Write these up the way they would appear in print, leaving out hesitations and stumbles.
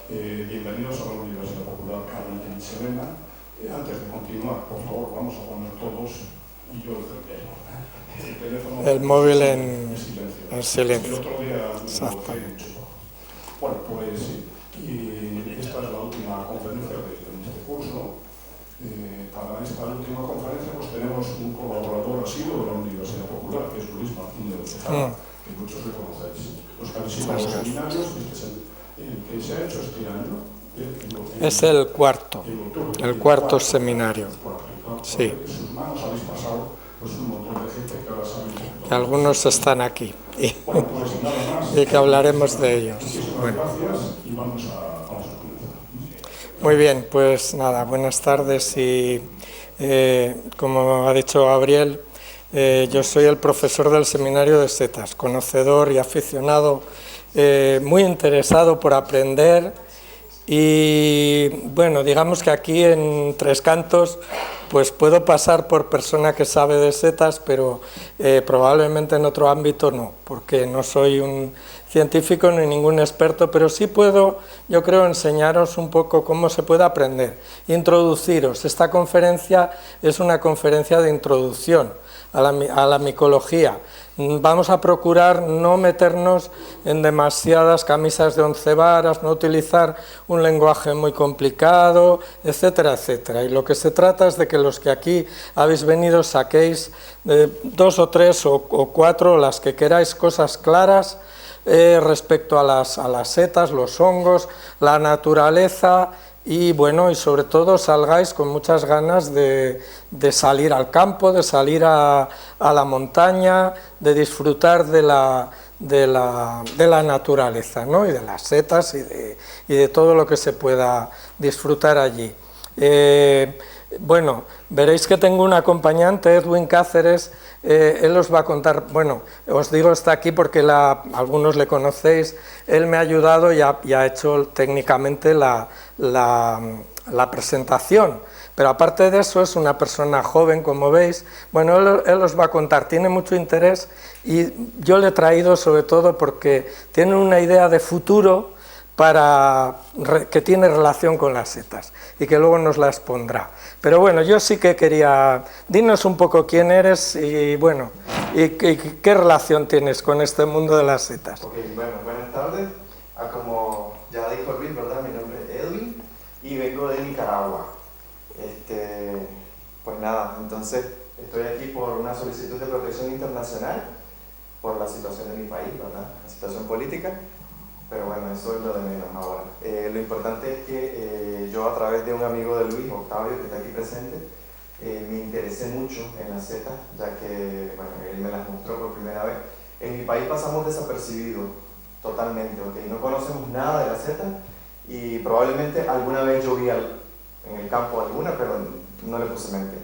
Bienvenidos a la Universidad Popular Carmen Serena. Antes de continuar, por favor, vamos a poner todos, y yo el teléfono, el móvil en silencio. silencio. El otro día Exacto. Bueno, pues y esta es la última conferencia de este curso. Para esta última conferencia pues tenemos un colaborador asiduo de la Universidad Popular, que es Luis Martínez de Tejada, que muchos le conocéis. Los que han sido los seminarios, este es el que se ha hecho este año. Es el cuarto seminario. Sí. En sus manos habéis pasado pues, un montón de gente que ahora sabéis. Que algunos están aquí Bueno, pues nada más. y que hablaremos de ellos. Muchísimas gracias y vamos a comenzar. Muy bien, pues nada, buenas tardes y como ha dicho Gabriel, yo soy el profesor del Seminario de Setas, conocedor y aficionado, muy interesado por aprender y bueno, digamos que aquí en Tres Cantos pues puedo pasar por persona que sabe de setas, pero probablemente en otro ámbito no, porque no soy un científico ni ningún experto, pero sí puedo, yo creo, enseñaros un poco cómo se puede aprender, introduciros. Esta conferencia es una conferencia de introducción a la micología. Vamos a procurar no meternos en demasiadas camisas de 11 varas, no utilizar un lenguaje muy complicado, etcétera, etcétera. Y lo que se trata es de que los que aquí habéis venido saquéis 2 o 3 o 4, las que queráis, cosas claras respecto a las setas, los hongos, la naturaleza y bueno, y sobre todo salgáis con muchas ganas de salir al campo, de salir a la montaña, de disfrutar de la naturaleza, ¿no? Y de las setas y de todo lo que se pueda disfrutar allí. Bueno, veréis que tengo un acompañante, Edwin Cáceres, él os va a contar, bueno, os digo está aquí porque algunos le conocéis, él me ha ayudado y ha hecho técnicamente la presentación, pero aparte de eso es una persona joven, como veis, bueno, él os va a contar, tiene mucho interés y yo le he traído sobre todo porque tiene una idea de futuro que tiene relación con las setas y que luego nos la expondrá. Pero bueno, yo sí que quería, dinos un poco quién eres y bueno, y qué relación tienes con este mundo de las setas. Ok, bueno, buenas tardes. Como ya dijo Luis, ¿verdad? Mi nombre es Edwin y vengo de Nicaragua. Pues nada, entonces estoy aquí por una solicitud de protección internacional por la situación de mi país, ¿verdad? La situación política. Pero bueno, eso es lo de menos ahora. Lo importante es que yo a través de un amigo de Luis, Octavio, que está aquí presente, me interesé mucho en las setas, ya que bueno, él me las mostró por primera vez. En mi país pasamos desapercibidos totalmente, ¿okay? No conocemos nada de las setas y probablemente alguna vez yo vi en el campo alguna, pero no le puse mente.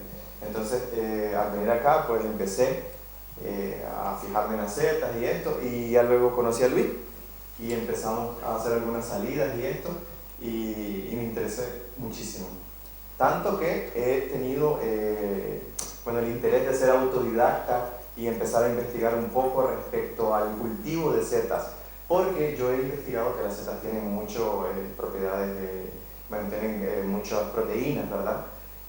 Entonces, al venir acá, pues empecé a fijarme en las setas y esto, y ya luego conocí a Luis. Y empezamos a hacer algunas salidas y esto, y me interesé muchísimo. Tanto que he tenido el interés de ser autodidacta y empezar a investigar un poco respecto al cultivo de setas, porque yo he investigado que las setas tienen muchas propiedades, tienen muchas proteínas, ¿verdad?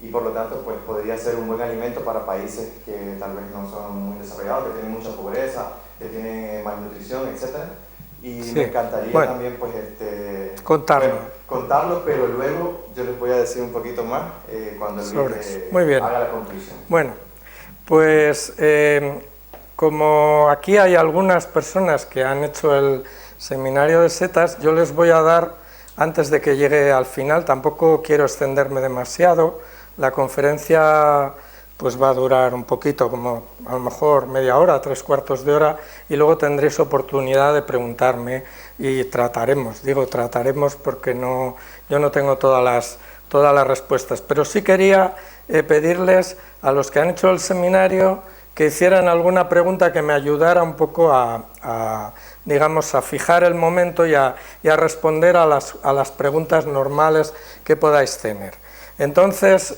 Y por lo tanto pues podría ser un buen alimento para países que tal vez no son muy desarrollados, que tienen mucha pobreza, que tienen malnutrición, etc. Y sí, me encantaría también pues contarlo, pero luego yo les voy a decir un poquito más cuando haga la conclusión. Bueno, pues como aquí hay algunas personas que han hecho el seminario de setas, yo les voy a dar, antes de que llegue al final, tampoco quiero extenderme demasiado, la conferencia pues va a durar un poquito, como a lo mejor media hora, 3/4 de hora, y luego tendréis oportunidad de preguntarme y trataremos porque yo no tengo todas las respuestas, pero sí quería pedirles a los que han hecho el seminario que hicieran alguna pregunta que me ayudara un poco a fijar el momento y a responder a las preguntas normales que podáis tener. Entonces,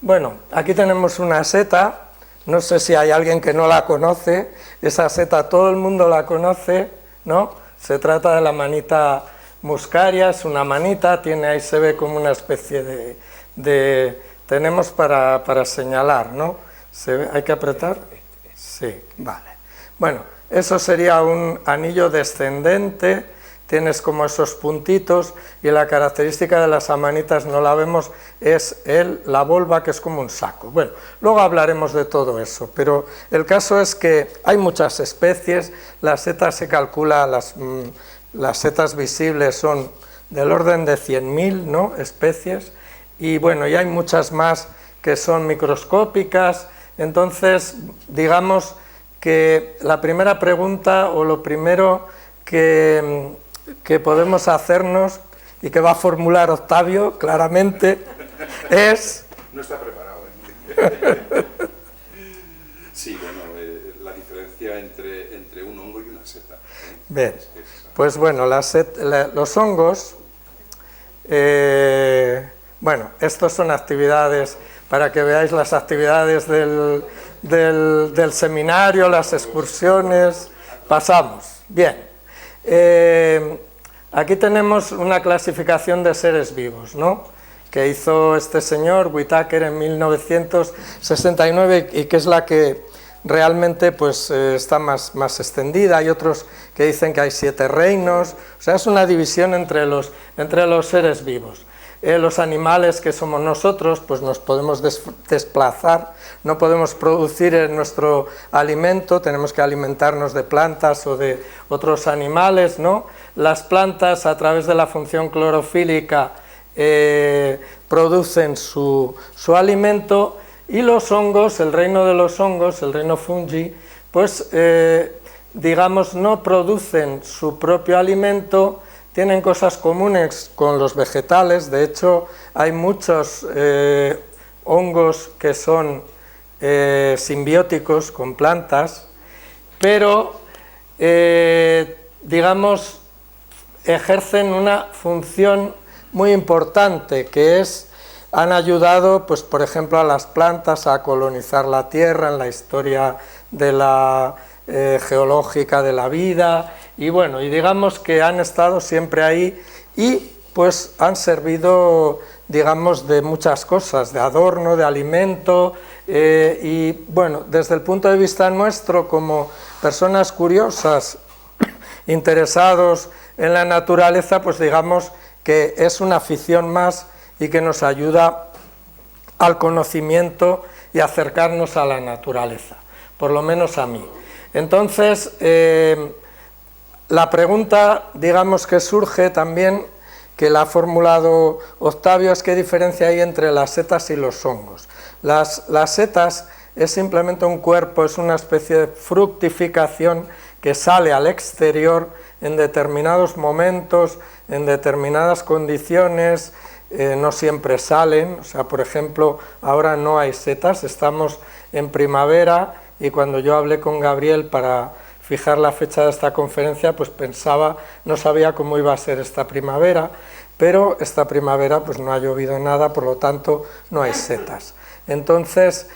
bueno, aquí tenemos una seta, no sé si hay alguien que no la conoce, esa seta todo el mundo la conoce, ¿no? Se trata de la manita muscaria, es una manita, tiene ahí se ve como una especie tenemos para señalar, ¿no? ¿Hay que apretar? Sí, vale. Bueno, eso sería un anillo descendente, tienes como esos puntitos, y la característica de las amanitas, no la vemos, es la volva, que es como un saco. Bueno, luego hablaremos de todo eso, pero el caso es que hay muchas especies, las setas se calcula, las setas visibles son del orden de 100.000, ¿no?, especies, y bueno, y hay muchas más que son microscópicas. Entonces, digamos que la primera pregunta, o lo primero que podemos hacernos, y que va a formular Octavio claramente, es... No está preparado, ¿eh? Sí, bueno, la diferencia entre un hongo y una seta, ¿eh? Bien, pues bueno, los hongos, bueno, estos son actividades, para que veáis las actividades del seminario, las excursiones, pasamos. Bien, aquí tenemos una clasificación de seres vivos, ¿no?, que hizo este señor Whitaker en 1969, y que es la que realmente pues está más extendida. Hay otros que dicen que hay 7 reinos, o sea, es una división entre los seres vivos. Los animales, que somos nosotros, pues nos podemos desplazar, no podemos producir nuestro alimento, tenemos que alimentarnos de plantas o de otros animales, ¿no? Las plantas, a través de la función clorofílica, producen su alimento, y los hongos, el reino de los hongos, el reino fungi, pues digamos, no producen su propio alimento, tienen cosas comunes con los vegetales. De hecho, hay muchos hongos que son simbióticos con plantas, pero digamos, ejercen una función muy importante, que es, han ayudado, pues por ejemplo, a las plantas a colonizar la Tierra en la historia de la geológica de la vida, y bueno, y digamos que han estado siempre ahí, y pues han servido, digamos, de muchas cosas, de adorno, de alimento, y bueno, desde el punto de vista nuestro, como personas curiosas, interesados en la naturaleza, pues digamos que es una afición más, y que nos ayuda al conocimiento y acercarnos a la naturaleza, por lo menos a mí. Entonces, la pregunta, digamos, que surge también, que la ha formulado Octavio, es qué diferencia hay entre las setas y los hongos. Las setas es simplemente un cuerpo, es una especie de fructificación que sale al exterior en determinados momentos, en determinadas condiciones. No siempre salen, o sea, por ejemplo, ahora no hay setas, estamos en primavera, y cuando yo hablé con Gabriel para fijar la fecha de esta conferencia, pues pensaba, no sabía cómo iba a ser esta primavera, pero esta primavera pues no ha llovido nada, por lo tanto no hay setas. Entonces,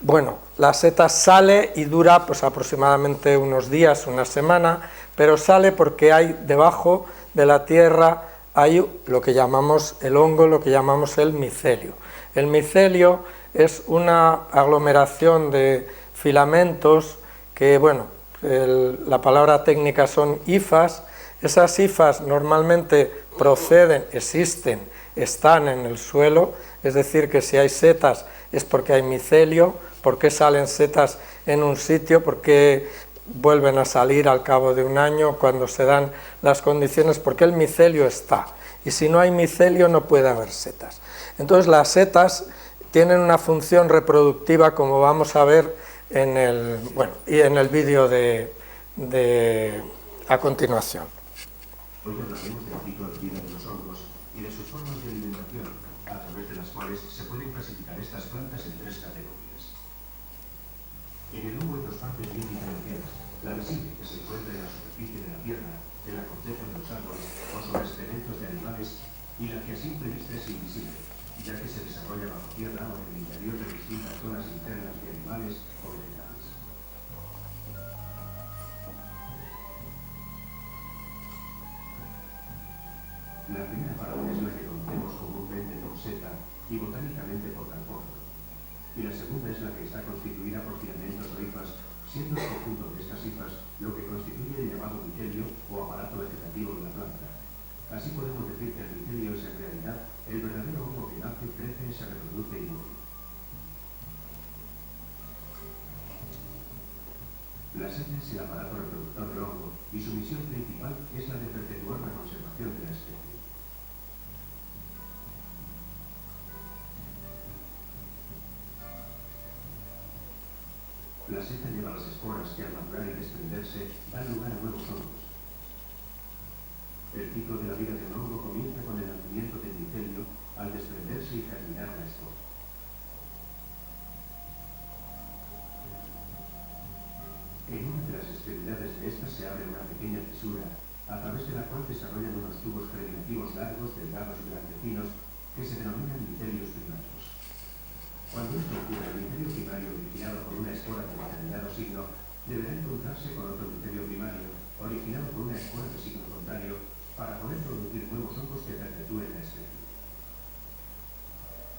bueno, la seta sale y dura pues aproximadamente unos días, una semana, pero sale porque hay debajo de la tierra, hay lo que llamamos el hongo, lo que llamamos el micelio. El micelio es una aglomeración de filamentos que, bueno, la palabra técnica son hifas. Esas hifas normalmente proceden, existen, están en el suelo, es decir, que si hay setas es porque hay micelio. ¿Por qué salen setas en un sitio? ¿Por qué vuelven a salir al cabo de un año cuando se dan las condiciones? Porque el micelio está, y si no hay micelio no puede haber setas. Entonces las setas tienen una función reproductiva, como vamos a ver en el vídeo a continuación. Hoy hablaremos del ciclo de vida de los hongos y de sus formas de alimentación, a través de las cuales se pueden clasificar estas plantas en 3 categorías. En el hongo hay 2 partes bien diferenciadas: la visible, que se encuentra en la superficie de la tierra, en la corteza de los árboles o sobre excrementos de animales, y la que a simple vista es invisible, ya que se desarrolla bajo tierra o en el interior de distintas zonas internas de animales o vegetales. La primera parte es la que conocemos comúnmente por seta y botánicamente por carpóforo, y la segunda es la que está constituida por filamentos o hifas, siendo el conjunto de estas hifas lo que constituye el llamado micelio o aparato vegetativo de la planta. Así podemos decir que el micelio es en realidad el verdadero hongo que nace, crece, se reproduce y muere. La seta es el aparato reproductor del hongo y su misión principal es la de perpetuar la conservación de la especie. La seta lleva las esporas que al madurar y desprenderse dan lugar a nuevos hongos. El ciclo de la vida de un hongo comienza con el nacimiento del micelio al desprenderse y germinar la espora. En una de las extremidades de esta se abre una pequeña fisura, a través de la cual desarrollan unos tubos germinativos largos, delgados y blanquecinos que se denominan micelios primarios. Cuando esto ocurre, el micelio primario originado por una espora de determinado signo deberá encontrarse con otro micelio primario originado por una espora de signo contrario para poder producir nuevos hongos que perpetúen la especie.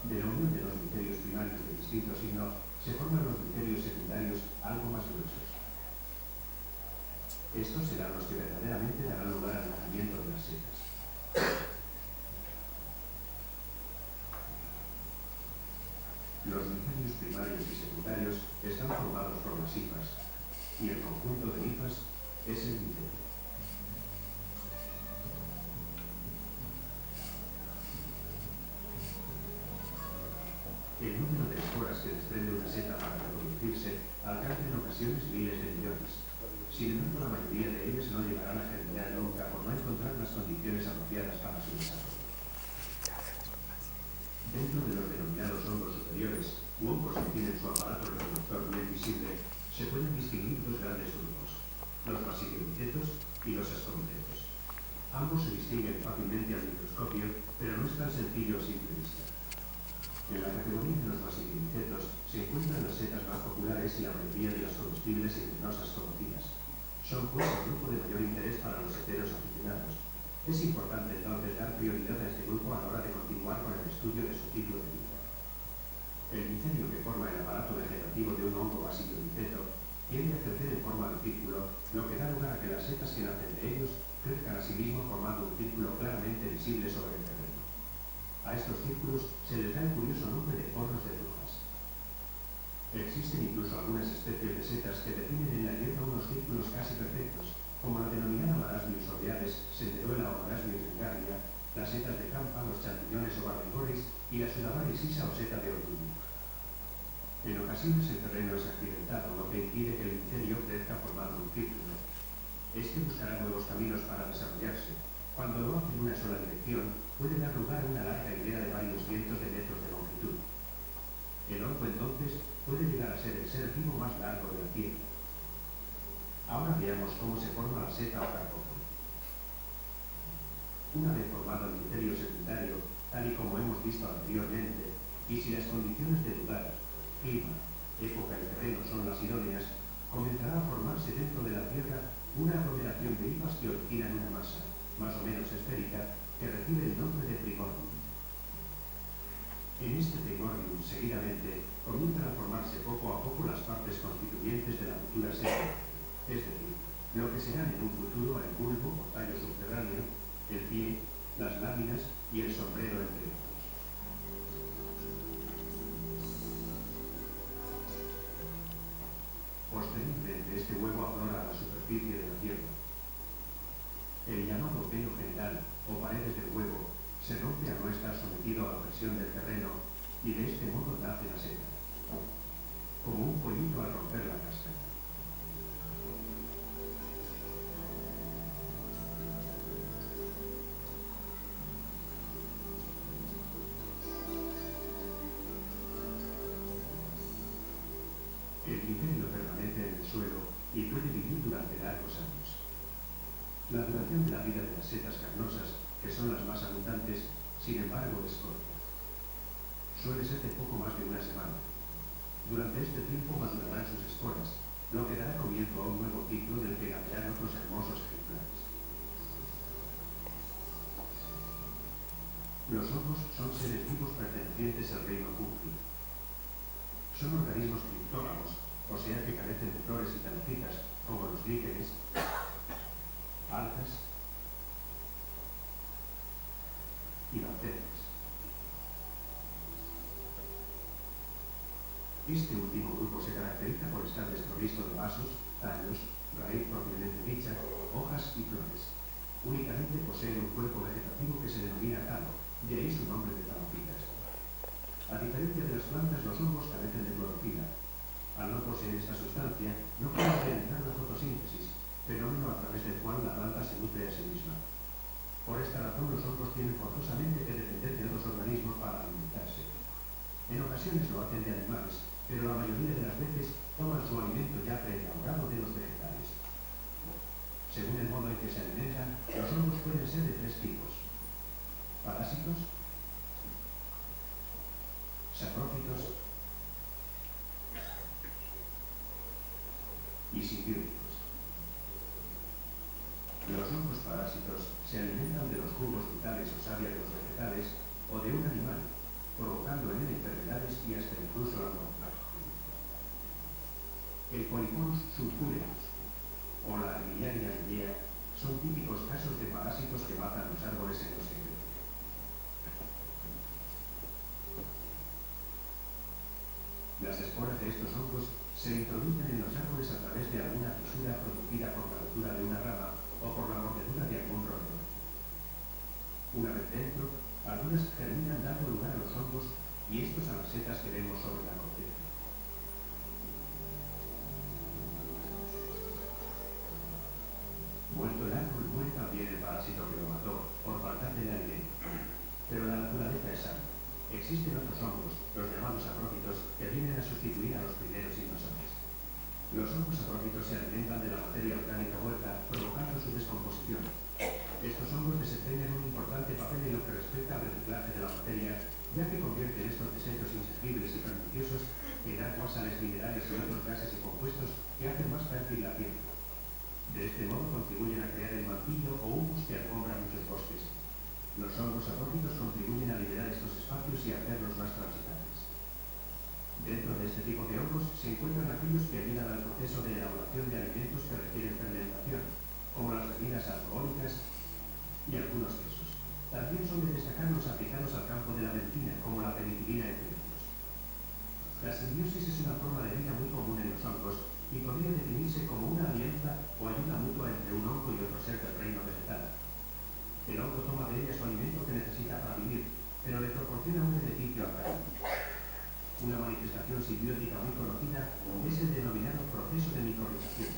De la unión de los micelios primarios de distinto signo se forman los micelios secundarios algo más gruesos. Estos serán los que verdaderamente darán lugar al nacimiento de las setas. Los micelios primarios y secundarios están formados por las hifas, y el conjunto de hifas es el micelio. El número de esporas que desprende una seta para reproducirse alcanza en ocasiones miles de millones. Sin embargo, la mayoría de ellas no llegarán a germinar nunca por no encontrar las condiciones apropiadas para su desarrollo. Dentro de los denominados hongos superiores, u hongos que tienen su aparato reproductor bien visible, se pueden distinguir dos grandes grupos, los basidiomycetos y los ascomicetos. Ambos se distinguen fácilmente al microscopio, pero no es tan sencillo a simple vista. En la categoría de los basidiomycetos se encuentran las setas más populares y la mayoría de las comestibles y venenosas conocidas. Son pues el grupo de mayor interés para los seteros aficionados. Es importante entonces dar prioridad a este grupo a la hora de continuar con el estudio de su ciclo de vida. El micelio que forma el aparato vegetativo de un hongo basidiomyceto tiende a crecer en forma de círculo, lo que da lugar a que las setas que nacen de ellos crezcan a sí mismos formando un círculo claramente visible sobre el terreno. A estos círculos se les da el curioso nombre de porros de brujas. Existen incluso algunas especies de setas que definen en la hierba unos círculos casi perfectos, como la denominada Marasmius oreales, Senderuela o Marasmius engarnia, las setas de campa, los champiñones o barrigoris y la Sudabaris sisa o seta de otoño. En ocasiones el terreno es accidentado, lo que impide que el micelio crezca formando un círculo. Este buscará nuevos caminos para desarrollarse. Cuando lo hace en una sola dirección, puede dar lugar a una larga hilera de varios cientos de metros de longitud. El hongo entonces puede llegar a ser el ser vivo más largo de la Tierra. Ahora veamos cómo se forma la seta o carpóforo. Una vez formado el micelio secundario, tal y como hemos visto anteriormente, y si las condiciones de lugar, clima, época y terreno son las idóneas, comenzará a formarse dentro de la Tierra una aglomeración de hifas que originan una masa, más o menos esférica, que recibe el nombre de primordium. En este primordium, seguidamente, comienzan a formarse poco a poco las partes constituyentes de la futura seta, es decir, lo que serán en un futuro el bulbo o tallo subterráneo, el pie, las láminas y el sombrero, entre otros. Posteriormente, este huevo aflora a la superficie de la Tierra. El llamado velo general o paredes del huevo se rompe al no estar sometido a la presión del terreno y de este modo nace la seta, como un pollito al romper la cáscara. El micelio permanece en el suelo y puede vivir durante largos años. La duración de la vida de las setas carnosas, que son las más abundantes, sin embargo, es corta. Suele ser de poco más de una semana. Durante este tiempo madurarán sus esporas, lo que dará comienzo a un nuevo ciclo del que nacerán otros hermosos ejemplares. Los hongos son seres vivos pertenecientes al reino fungi. Son organismos criptógamos, o sea que carecen de flores y calocitas, como los líquenes, algas y bacterias. Este último grupo se caracteriza por estar desprovisto de vasos, tallos, raíz propiamente dicha, hojas y flores. Únicamente poseen un cuerpo vegetativo que se denomina talo, de ahí su nombre de talofitas. A diferencia de las plantas, los hongos carecen de clorofila. Al no poseer esta sustancia, no pueden realizar la fotosíntesis, fenómeno a través del cual la planta se nutre a sí misma. Por esta razón, los hongos tienen forzosamente que depender de otros organismos para alimentarse. En ocasiones lo hacen de animales, pero la mayoría de las veces toman su alimento ya preelaborado de los vegetales. Según el modo en que se alimentan, los hongos pueden ser de tres tipos: parásitos, saprófitos y simbióticos. Los hongos parásitos se alimentan de los jugos vitales o savia de los vegetales o de un animal, provocando en él enfermedades y hasta incluso la muerte. El Polyphoros sulphureus o la Armillaria idea son típicos casos de parásitos que matan los árboles en los que crecen. Las esporas de estos hongos se introducen en los árboles a través de alguna fisura producida por la rotura de una rama o por la mordedura de algún roedor. Una vez dentro, algunas terminan dando lugar a los hongos y estos a las setas que vemos sobre la corteza. Muerto el árbol, muere también el parásito que lo mató, por falta de alimento. Pero la naturaleza es sana. Existen otros hongos, los llamados saprófitos, que vienen a sustituir a los primeros invasores. Los hongos saprófitos se alimentan de la materia orgánica muerta, provocando su descomposición. Estos hongos desempeñan un importante papel en lo que respecta al reciclaje de la materia, ya que convierten estos desechos inservibles y perniciosos en aguas, sales minerales y otros gases y compuestos que hacen más fértil la tierra. De este modo contribuyen a crear el mantillo o humus que alfombra muchos bosques. Los hongos saprófitos contribuyen a liberar estos espacios y a hacerlos más transitables. Dentro de este tipo de hongos se encuentran aquellos que ayudan al proceso de elaboración de alimentos que requieren fermentación, como las bebidas alcohólicas y algunos quesos. También son de destacar los aplicados al campo de la medicina, como la penicilina, entre otros. La simbiosis es una forma de vida muy común en los hongos y podría definirse como una alianza o ayuda mutua entre un hongo y otro ser del reino vegetal. El hongo toma de ella su alimento que necesita para vivir, pero le proporciona un beneficio al reino. Una manifestación simbiótica muy conocida es el denominado proceso de microrización.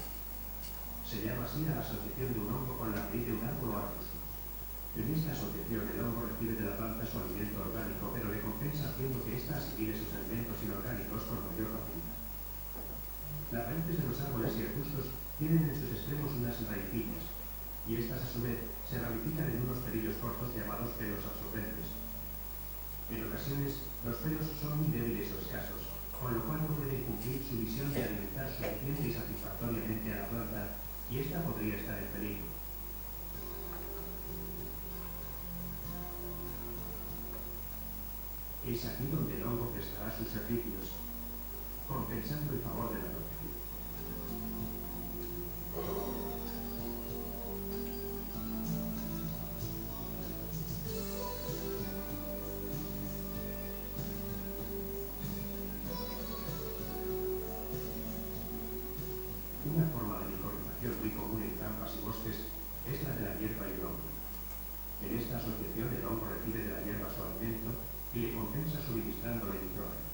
Se llama así a la asociación de un hongo con la raíz de un árbol o arbusto. En esta asociación el hongo recibe de la planta su alimento orgánico, pero le compensa haciendo que ésta asimile sus alimentos inorgánicos con mayor facilidad. Las raíces de los árboles y arbustos tienen en sus extremos unas raicillas, y estas a su vez se ramifican en unos pelillos cortos llamados pelos absorbentes. En ocasiones, los pelos son muy débiles o escasos, con lo cual no pueden cumplir su misión de alimentar suficiente y satisfactoriamente a la planta, y ésta podría estar en peligro. Es aquí donde el hongo prestará sus servicios, compensando el favor de la protección. Una forma de microrización muy común en trampas y bosques es la de la hierba y el hongo. En esta asociación el hongo recibe de la hierba su alimento y le compensa suministrándole nitrógeno.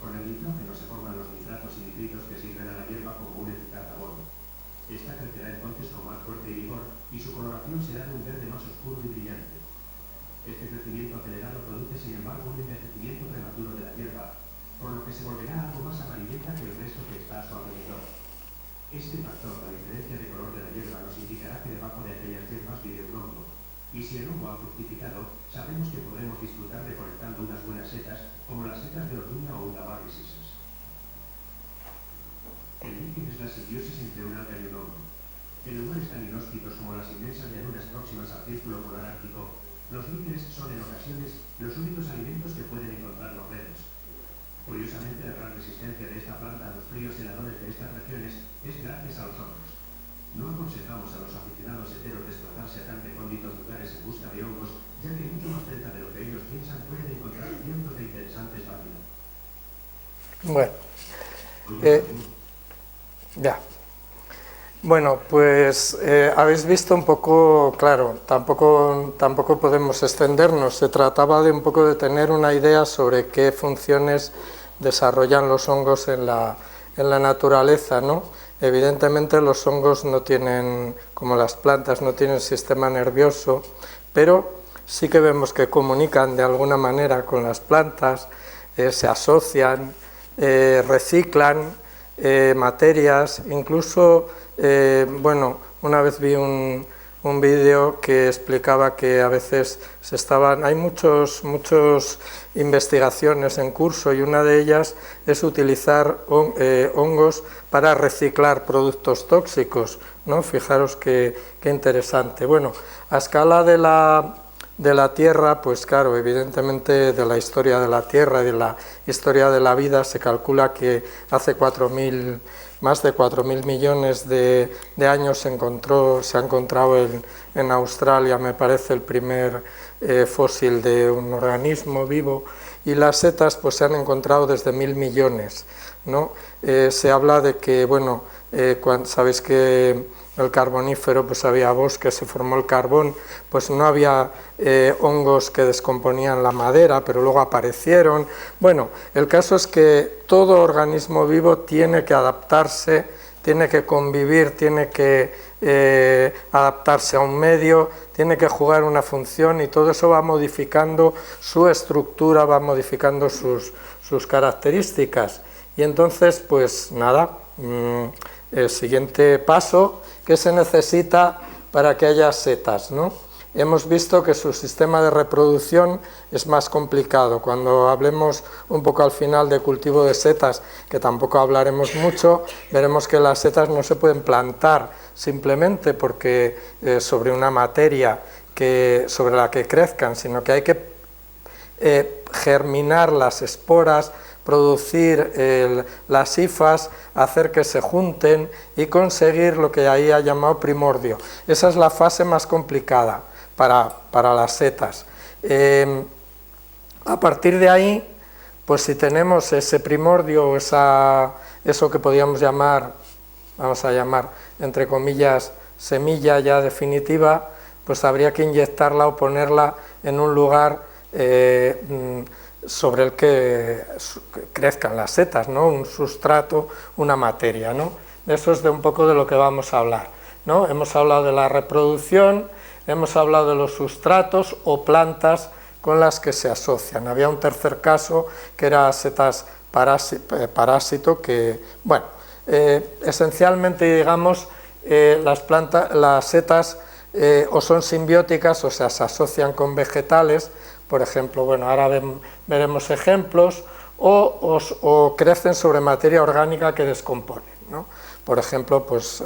Con el nitrógeno se forman los nitratos y nitritos que sirven a la hierba como un eficaz abono. Esta crecerá entonces con más fuerza y vigor y su coloración será de un verde más oscuro y brillante. Este crecimiento acelerado produce sin embargo un envejecimiento prematuro de la hierba, por lo que se volverá algo más amarillenta que el resto que está a su alrededor. Este factor, la diferencia de color de la hierba, nos indicará que debajo de aquellas hierbas vive un hongo, y si el hongo ha fructificado, sabremos que podremos disfrutar recolectando unas buenas setas, como las setas de ortuña o ulabarricisas. El líquen es la simbiosis entre un alga y un hongo. En lugares tan inhóspitos como las inmensas llanuras próximas al círculo polar ártico, Los líderes son en ocasiones los únicos alimentos que pueden encontrar los renos. Curiosamente, la gran resistencia de esta planta a los fríos heladores de estas regiones es gracias a los hongos. No aconsejamos a los aficionados heteros desplazarse a tan recónditos lugares en busca de hongos, ya que mucho más cerca de lo que ellos piensan pueden encontrar cientos de interesantes variedades. Bueno, ya. Bueno, pues habéis visto un poco, claro, tampoco podemos extendernos, se trataba de un poco de tener una idea sobre qué funciones desarrollan los hongos en la naturaleza, ¿no? Evidentemente los hongos no tienen, como las plantas, no tienen sistema nervioso, pero sí que vemos que comunican de alguna manera con las plantas, se asocian, reciclan materias, incluso, bueno, una vez vi un vídeo que explicaba que a veces hay muchas investigaciones en curso y una de ellas es utilizar hongos para reciclar productos tóxicos, ¿no? Fijaros qué interesante. Bueno, a escala de la Tierra, pues claro, evidentemente de la historia de la Tierra y de la historia de la vida se calcula que hace más de 4.000 millones de años se ha encontrado en Australia, me parece, el primer fósil de un organismo vivo, y las setas pues se han encontrado desde 1.000 millones, ¿no? Se habla de que, bueno, sabéis que el carbonífero, pues había bosques, se formó el carbón, pues no había hongos que descomponían la madera, pero luego aparecieron. Bueno, el caso es que todo organismo vivo tiene que adaptarse, tiene que convivir, tiene que adaptarse a un medio, tiene que jugar una función, y todo eso va modificando su estructura, va modificando sus características. Y entonces, pues nada, el siguiente paso que se necesita para que haya setas, ¿no? Hemos visto que su sistema de reproducción es más complicado. Cuando hablemos un poco al final de cultivo de setas, que tampoco hablaremos mucho, veremos que las setas no se pueden plantar simplemente porque sobre una materia sobre la que crezcan, sino que hay que germinar las esporas, producir las hifas, hacer que se junten y conseguir lo que ahí ha llamado primordio. Esa es la fase más complicada para las setas. A partir de ahí, pues si tenemos ese primordio, eso que podríamos llamar, vamos a llamar, entre comillas, semilla ya definitiva, pues habría que inyectarla o ponerla en un lugar sobre el que crezcan las setas, ¿no? Un sustrato, una materia, ¿no? Eso es de un poco de lo que vamos a hablar, ¿no? Hemos hablado de la reproducción, hemos hablado de los sustratos o plantas con las que se asocian. Había un tercer caso que era setas parásito, que, bueno, esencialmente, digamos, las setas o son simbióticas, o sea, se asocian con vegetales. Por ejemplo, bueno, ahora veremos ejemplos, o crecen sobre materia orgánica que descomponen, ¿no? Por ejemplo, pues,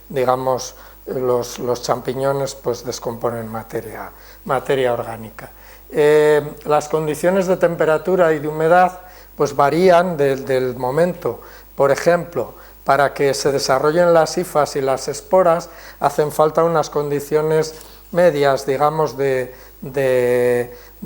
digamos, los champiñones pues descomponen materia orgánica. Las condiciones de temperatura y de humedad pues varían del momento. Por ejemplo, para que se desarrollen las hifas y las esporas hacen falta unas condiciones medias, digamos, de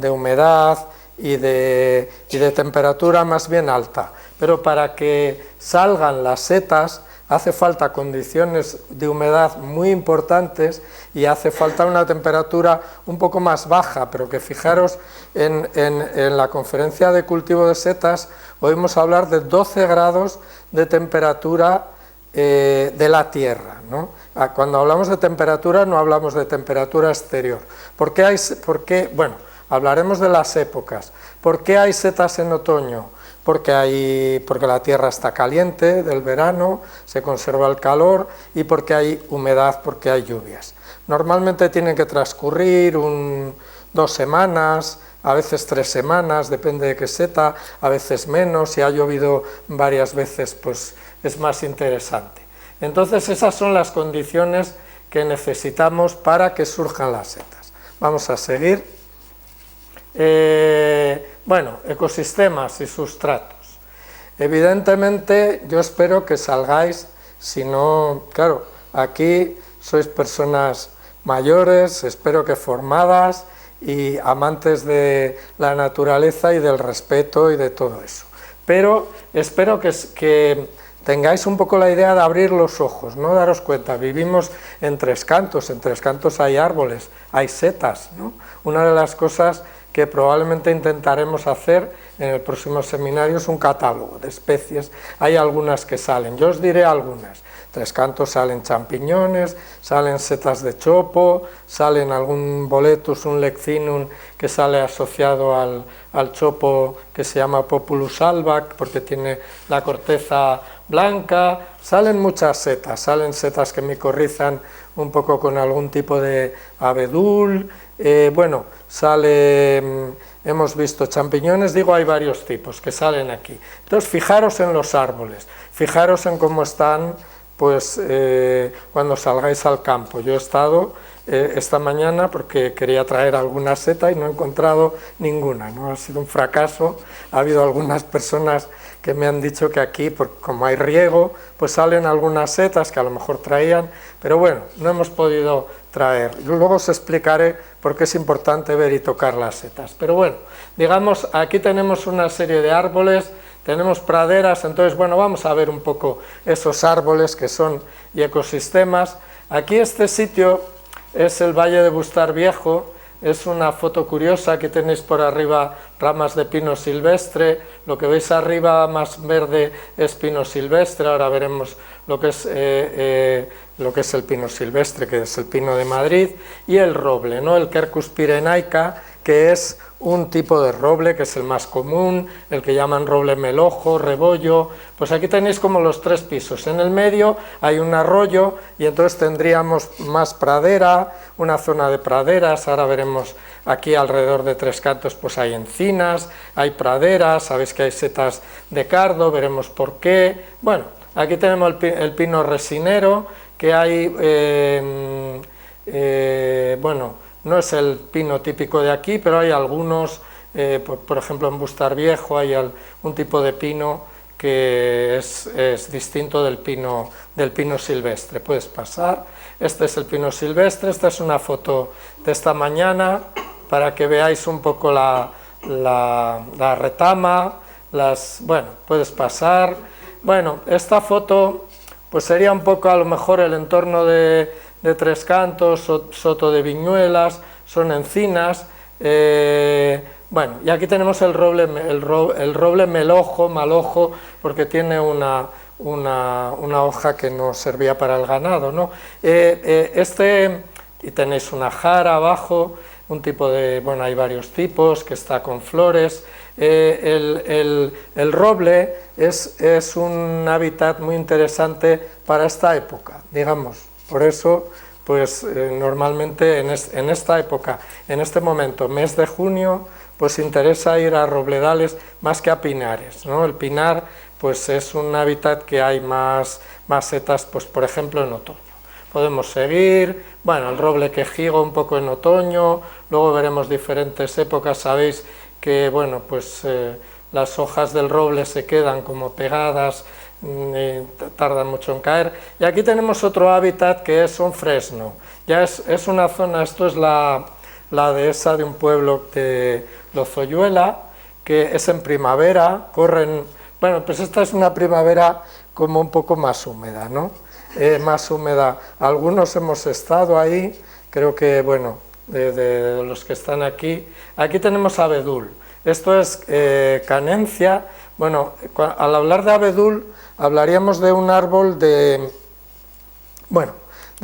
humedad y de temperatura más bien alta, pero para que salgan las setas hace falta condiciones de humedad muy importantes y hace falta una temperatura un poco más baja, pero que fijaros en la conferencia de cultivo de setas oímos hablar de 12 grados de temperatura de la tierra, ¿no? Cuando hablamos de temperatura no hablamos de temperatura exterior. ¿Por qué? Bueno, hablaremos de las épocas. ¿Por qué hay setas en otoño? Porque la tierra está caliente del verano, se conserva el calor, y porque hay humedad, porque hay lluvias. Normalmente tienen que transcurrir 2 semanas, a veces 3 semanas, depende de qué seta, a veces menos. Si ha llovido varias veces, pues es más interesante. Entonces esas son las condiciones que necesitamos para que surjan las setas. Vamos a seguir. Bueno, ecosistemas y sustratos. Evidentemente, yo espero que salgáis, si no, claro, aquí sois personas mayores, espero que formadas y amantes de la naturaleza y del respeto y de todo eso. Pero espero que tengáis un poco la idea de abrir los ojos, no daros cuenta, vivimos en Tres Cantos hay árboles, hay setas, ¿no? Una de las cosas que probablemente intentaremos hacer en el próximo seminario es un catálogo de especies, hay algunas que salen, yo os diré algunas. Tres Cantos salen champiñones, salen setas de chopo, salen algún boletus, un leccinum que sale asociado al chopo que se llama Populus albac porque tiene la corteza blanca, salen muchas setas, salen setas que micorrizan un poco con algún tipo de abedul, bueno, sale, hemos visto champiñones, digo, hay varios tipos que salen aquí. Entonces, fijaros en los árboles, fijaros en cómo están, pues cuando salgáis al campo. Yo he estado esta mañana porque quería traer alguna seta y no he encontrado ninguna, ¿no? Ha sido un fracaso, ha habido algunas personas que me han dicho que aquí, como hay riego, pues salen algunas setas que a lo mejor traían, pero bueno, no hemos podido traer. Yo luego os explicaré por qué es importante ver y tocar las setas. Pero bueno, digamos, aquí tenemos una serie de árboles, tenemos praderas, entonces, bueno, vamos a ver un poco esos árboles que son y ecosistemas. Aquí este sitio es el Valle de Bustar Viejo, es una foto curiosa, que tenéis por arriba ramas de pino silvestre, lo que veis arriba más verde es pino silvestre, ahora veremos lo que es el pino silvestre, que es el pino de Madrid, y el roble, ¿no? El Quercus pyrenaica, que es un tipo de roble que es el más común, el que llaman roble melojo, rebollo. Pues aquí tenéis como los tres pisos, en el medio hay un arroyo y entonces tendríamos más pradera, una zona de praderas, ahora veremos aquí alrededor de Tres Cantos pues hay encinas, hay praderas, sabéis que hay setas de cardo, veremos por qué. Bueno, aquí tenemos el pino resinero, que hay, bueno, no es el pino típico de aquí, pero hay algunos, por ejemplo en Bustar Viejo hay un tipo de pino que es distinto del pino silvestre. Puedes pasar, este es el pino silvestre, esta es una foto de esta mañana para que veáis un poco la retama, bueno, puedes pasar. Bueno, esta foto pues sería un poco a lo mejor el entorno de Tres Cantos, Soto de Viñuelas, son encinas, bueno, y aquí tenemos el roble melojo, malojo, porque tiene una hoja que no servía para el ganado, ¿no? Y tenéis una jara abajo, un tipo de, bueno, hay varios tipos, que está con flores. El roble es un hábitat muy interesante para esta época, digamos. Por eso, pues normalmente en esta época, en este momento, mes de junio, pues interesa ir a robledales más que a pinares, ¿no? El pinar, pues es un hábitat que hay más setas, pues por ejemplo en otoño. Podemos seguir, bueno, el roble quejigo un poco en otoño, luego veremos diferentes épocas, sabéis que, bueno, pues las hojas del roble se quedan como pegadas, tardan mucho en caer. Y aquí tenemos otro hábitat que es un fresno, ya es una zona, esto es la dehesa de un pueblo de Lozoyuela, que es en primavera, corren, bueno, pues esta es una primavera como un poco más húmeda, ¿no? Más húmeda, algunos hemos estado ahí, creo que, bueno, de los que están aquí tenemos abedul, esto es canencia. Bueno, al hablar de abedul, hablaríamos de un árbol de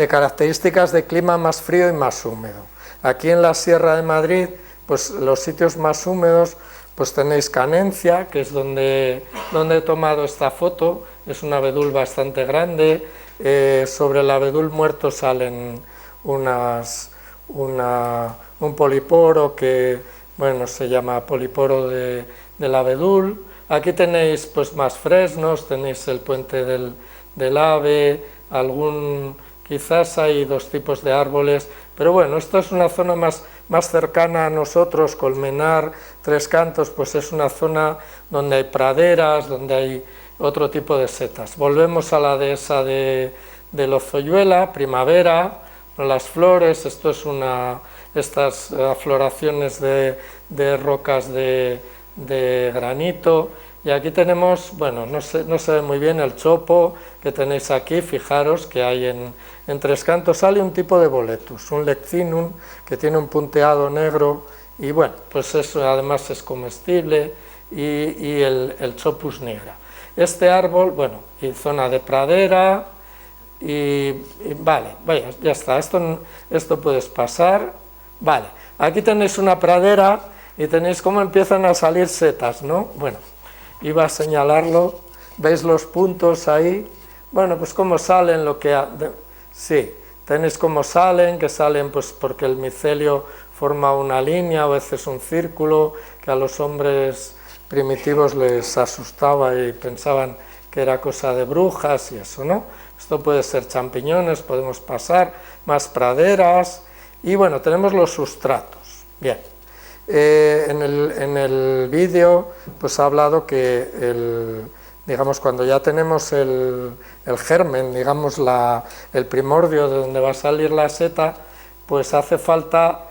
características de clima más frío y más húmedo. Aquí en la Sierra de Madrid, pues los sitios más húmedos, pues tenéis canencia, que es donde he tomado esta foto, es un abedul bastante grande, sobre el abedul muerto salen un poliporo que, bueno, se llama poliporo del abedul. Aquí tenéis pues más fresnos, tenéis el puente del ave, algún quizás hay dos tipos de árboles, pero bueno, esta es una zona más cercana a nosotros. Colmenar, Tres Cantos, pues es una zona donde hay praderas, donde hay otro tipo de setas. Volvemos a la dehesa de Lozoyuela, primavera, las flores, esto es estas afloraciones de rocas de granito. Y aquí tenemos, bueno, no se ve muy bien el chopo que tenéis aquí. Fijaros que hay en Tres Cantos, sale un tipo de boletus, un leccinum, que tiene un punteado negro, y bueno, pues eso además es comestible, y el chopus nigra. Este árbol, bueno, y zona de pradera, y vale, vaya, ya está, esto puedes pasar. Vale, aquí tenéis una pradera, y tenéis cómo empiezan a salir setas, ¿no? Bueno, iba a señalarlo, veis los puntos ahí, bueno, pues cómo salen, sí, tenéis cómo salen, que salen pues porque el micelio forma una línea, a veces un círculo, que a los hombres primitivos les asustaba y pensaban que era cosa de brujas y eso, ¿no? Esto puede ser champiñones, podemos pasar, más praderas, y bueno, tenemos los sustratos, bien. En el vídeo pues ha hablado que digamos, cuando ya tenemos el germen, digamos el primordio de donde va a salir la seta, pues hace falta,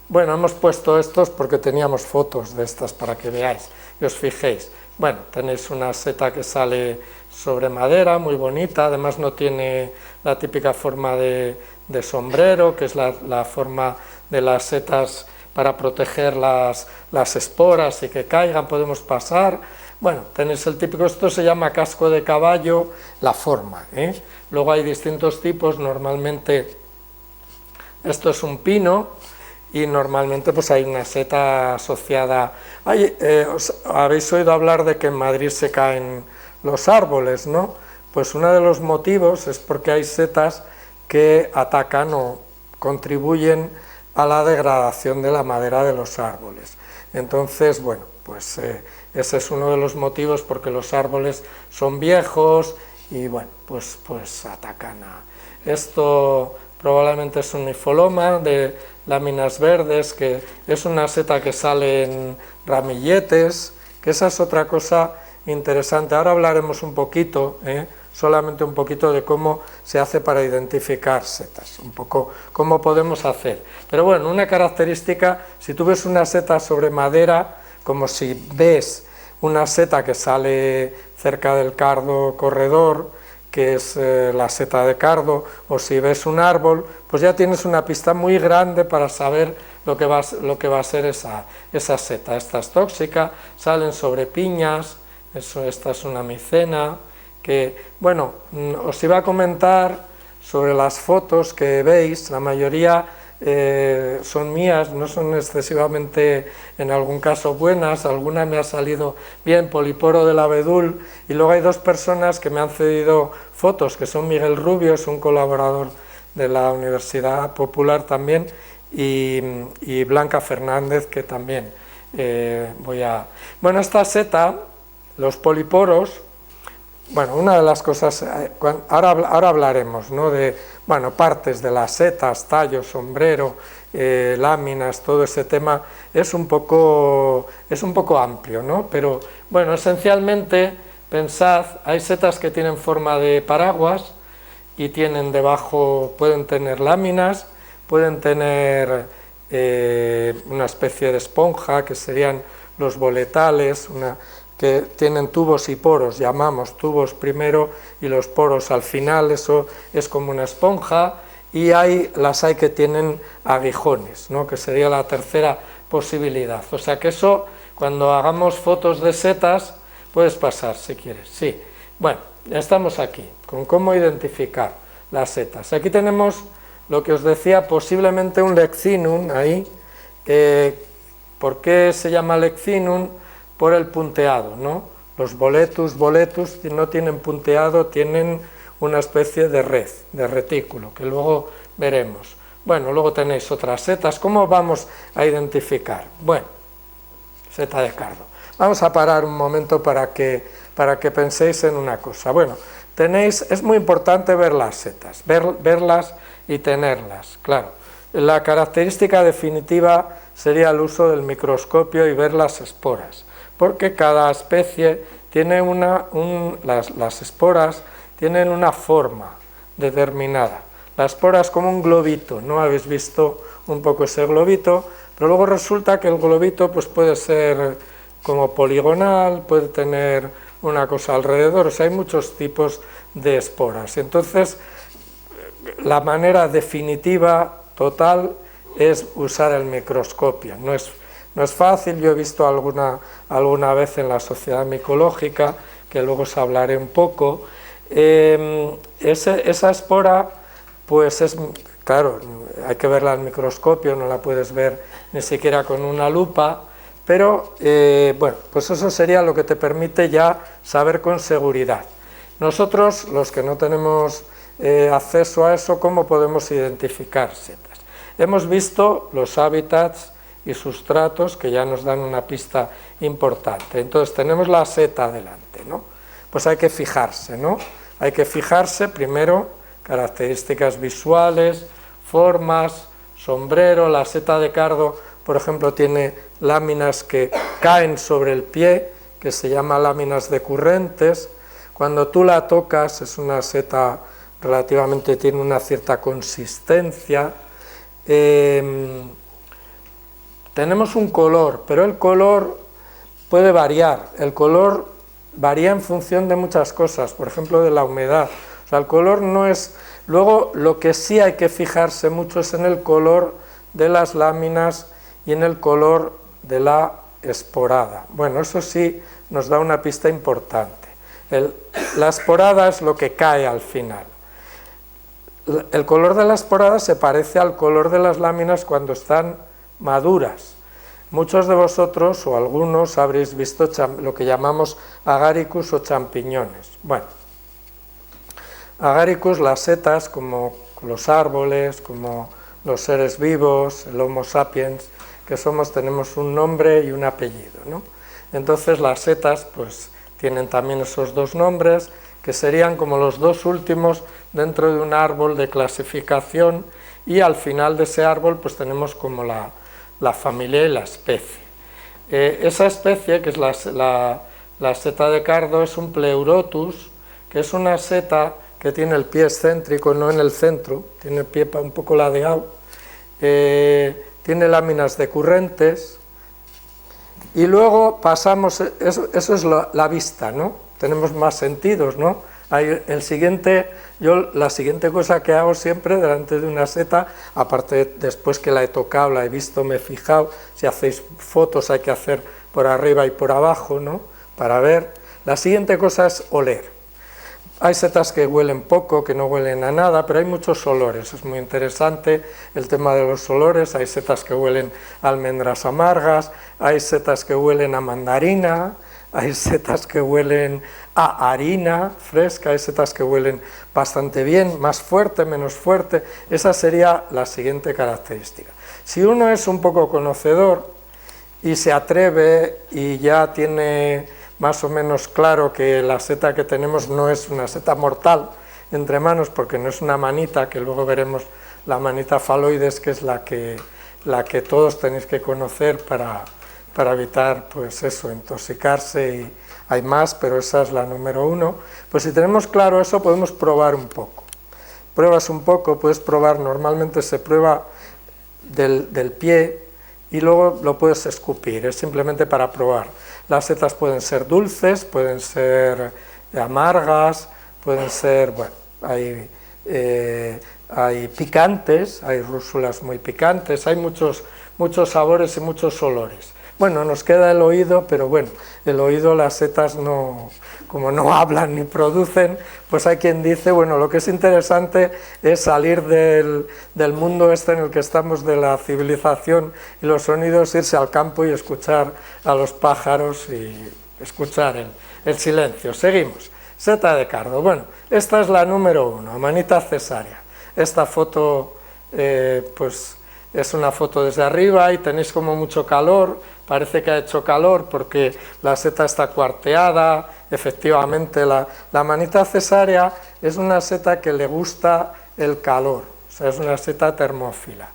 bueno, hemos puesto estos porque teníamos fotos de estas para que veáis y os fijéis. Bueno, tenéis una seta que sale sobre madera, muy bonita, además no tiene la típica forma de sombrero, que es la forma de las setas para proteger las esporas y que caigan, podemos pasar. Bueno, tenéis el típico, esto se llama casco de caballo, la forma, ¿eh? Luego hay distintos tipos, normalmente esto es un pino, y normalmente pues hay una seta asociada. Habéis oído hablar de que en Madrid se caen los árboles, ¿no? Pues uno de los motivos es porque hay setas que atacan o contribuyen a la degradación de la madera de los árboles. Entonces, bueno, pues ese es uno de los motivos, porque los árboles son viejos y bueno, pues atacan a... Esto probablemente es un nifoloma de láminas verdes, que es una seta que sale en ramilletes, que esa es otra cosa interesante. Ahora hablaremos un poquito, solamente un poquito de cómo se hace para identificar setas, un poco cómo podemos hacer. Pero bueno, una característica, si tú ves una seta sobre madera, como si ves una seta que sale cerca del cardo corredor, que es la seta de cardo, o si ves un árbol, pues ya tienes una pista muy grande para saber lo que va a ser esa seta. Esta es tóxica, salen sobre piñas, esta es una micena, que, bueno, os iba a comentar sobre las fotos que veis, la mayoría son mías, no son excesivamente, en algún caso, buenas, alguna me ha salido bien, Poliporo del abedul, y luego hay dos personas que me han cedido fotos, que son Miguel Rubio, es un colaborador de la Universidad Popular también, y Blanca Fernández, que también Bueno, esta seta, los poliporos, bueno, una de las cosas, ahora hablaremos, ¿no?, de, bueno, partes de las setas, tallo, sombrero, láminas, todo ese tema es un poco amplio, ¿no? Pero, bueno, esencialmente, pensad, hay setas que tienen forma de paraguas y tienen debajo, pueden tener láminas, pueden tener una especie de esponja, que serían los boletales, que tienen tubos y poros, llamamos tubos primero y los poros al final, eso es como una esponja, y las hay que tienen aguijones, ¿no?, que sería la tercera posibilidad. O sea que eso, cuando hagamos fotos de setas, puedes pasar si quieres, sí. Bueno, ya estamos aquí, con cómo identificar las setas. Aquí tenemos lo que os decía, posiblemente un leccinum ahí. ¿Por qué se llama leccinum? Por el punteado, ¿no? Los boletus no tienen punteado, tienen una especie de red, de retículo, que luego veremos. Bueno, luego tenéis otras setas. ¿Cómo vamos a identificar? Bueno, seta de cardo. Vamos a parar un momento para que penséis en una cosa. Bueno, es muy importante ver las setas, verlas y tenerlas, claro. La característica definitiva sería el uso del microscopio y ver las esporas, porque cada especie tiene las esporas tienen una forma determinada. La espora es como un globito, ¿no? Habéis visto un poco ese globito, pero luego resulta que el globito pues puede ser como poligonal, puede tener una cosa alrededor, o sea, hay muchos tipos de esporas. Entonces, la manera definitiva, total, es usar el microscopio. No es fácil, yo he visto alguna vez en la Sociedad Micológica, que luego os hablaré un poco. Esa espora, pues es, claro, hay que verla al microscopio, no la puedes ver ni siquiera con una lupa, pero bueno, pues eso sería lo que te permite ya saber con seguridad. Nosotros, los que no tenemos acceso a eso, ¿cómo podemos identificar setas? Hemos visto los hábitats y sustratos que ya nos dan una pista importante. Entonces tenemos la seta delante, ¿no? Pues hay que fijarse, ¿no? Hay que fijarse primero características visuales, formas, sombrero. La seta de cardo, por ejemplo, tiene láminas que caen sobre el pie, que se llama láminas decurrentes. Cuando tú la tocas, es una seta relativamente, tiene una cierta consistencia. Tenemos un color, pero el color puede variar. El color varía en función de muchas cosas, por ejemplo, de la humedad. O sea, el color no es... Luego, lo que sí hay que fijarse mucho es en el color de las láminas y en el color de la esporada. Bueno, eso sí nos da una pista importante. La esporada es lo que cae al final. El color de la esporada se parece al color de las láminas cuando están maduras. Muchos de vosotros o algunos habréis visto lo que llamamos agaricus o champiñones. Bueno, agaricus, las setas, como los árboles, como los seres vivos, el Homo sapiens, que somos, tenemos un nombre y un apellido, ¿no? Entonces las setas pues tienen también esos dos nombres, que serían como los dos últimos dentro de un árbol de clasificación, y al final de ese árbol pues tenemos como la familia y la especie. Esa especie, que es la seta de cardo, es un Pleurotus, que es una seta que tiene el pie excéntrico, no en el centro, tiene el pie un poco ladeado, tiene láminas decurrentes, y luego pasamos, eso es la vista, ¿no? Tenemos más sentidos, ¿no? La siguiente cosa que hago siempre delante de una seta, aparte después que la he tocado, la he visto, me he fijado, si hacéis fotos hay que hacer por arriba y por abajo, ¿no? Para ver. La siguiente cosa es oler. Hay setas que huelen poco, que no huelen a nada, pero hay muchos olores, es muy interesante el tema de los olores. Hay setas que huelen a almendras amargas, hay setas que huelen a mandarina, hay setas que huelen a harina fresca, hay setas que huelen bastante bien, más fuerte, menos fuerte. Esa sería la siguiente característica. Si uno es un poco conocedor y se atreve y ya tiene más o menos claro que la seta que tenemos no es una seta mortal entre manos, porque no es una manita, que luego veremos la manita faloides, que es la que todos tenéis que conocer para evitar, pues eso, intoxicarse, y hay más, pero esa es la número 1. Pues si tenemos claro eso, podemos probar un poco. Pruebas un poco, puedes probar, normalmente se prueba del pie y luego lo puedes escupir, es simplemente para probar. Las setas pueden ser dulces, pueden ser amargas, pueden ser, bueno, hay picantes, hay rúsulas muy picantes, hay muchos sabores y muchos olores. Bueno, nos queda el oído, pero bueno, el oído, las setas no, como no hablan ni producen, pues hay quien dice, bueno, lo que es interesante es salir del mundo este en el que estamos, de la civilización y los sonidos, irse al campo y escuchar a los pájaros y escuchar el silencio. Seguimos. Seta de cardo. Bueno, esta es la número 1, Amanita cesárea. Esta foto, pues es una foto desde arriba y tenéis como mucho calor, parece que ha hecho calor porque la seta está cuarteada, efectivamente la manita cesárea es una seta que le gusta el calor, o sea, es una seta termófila.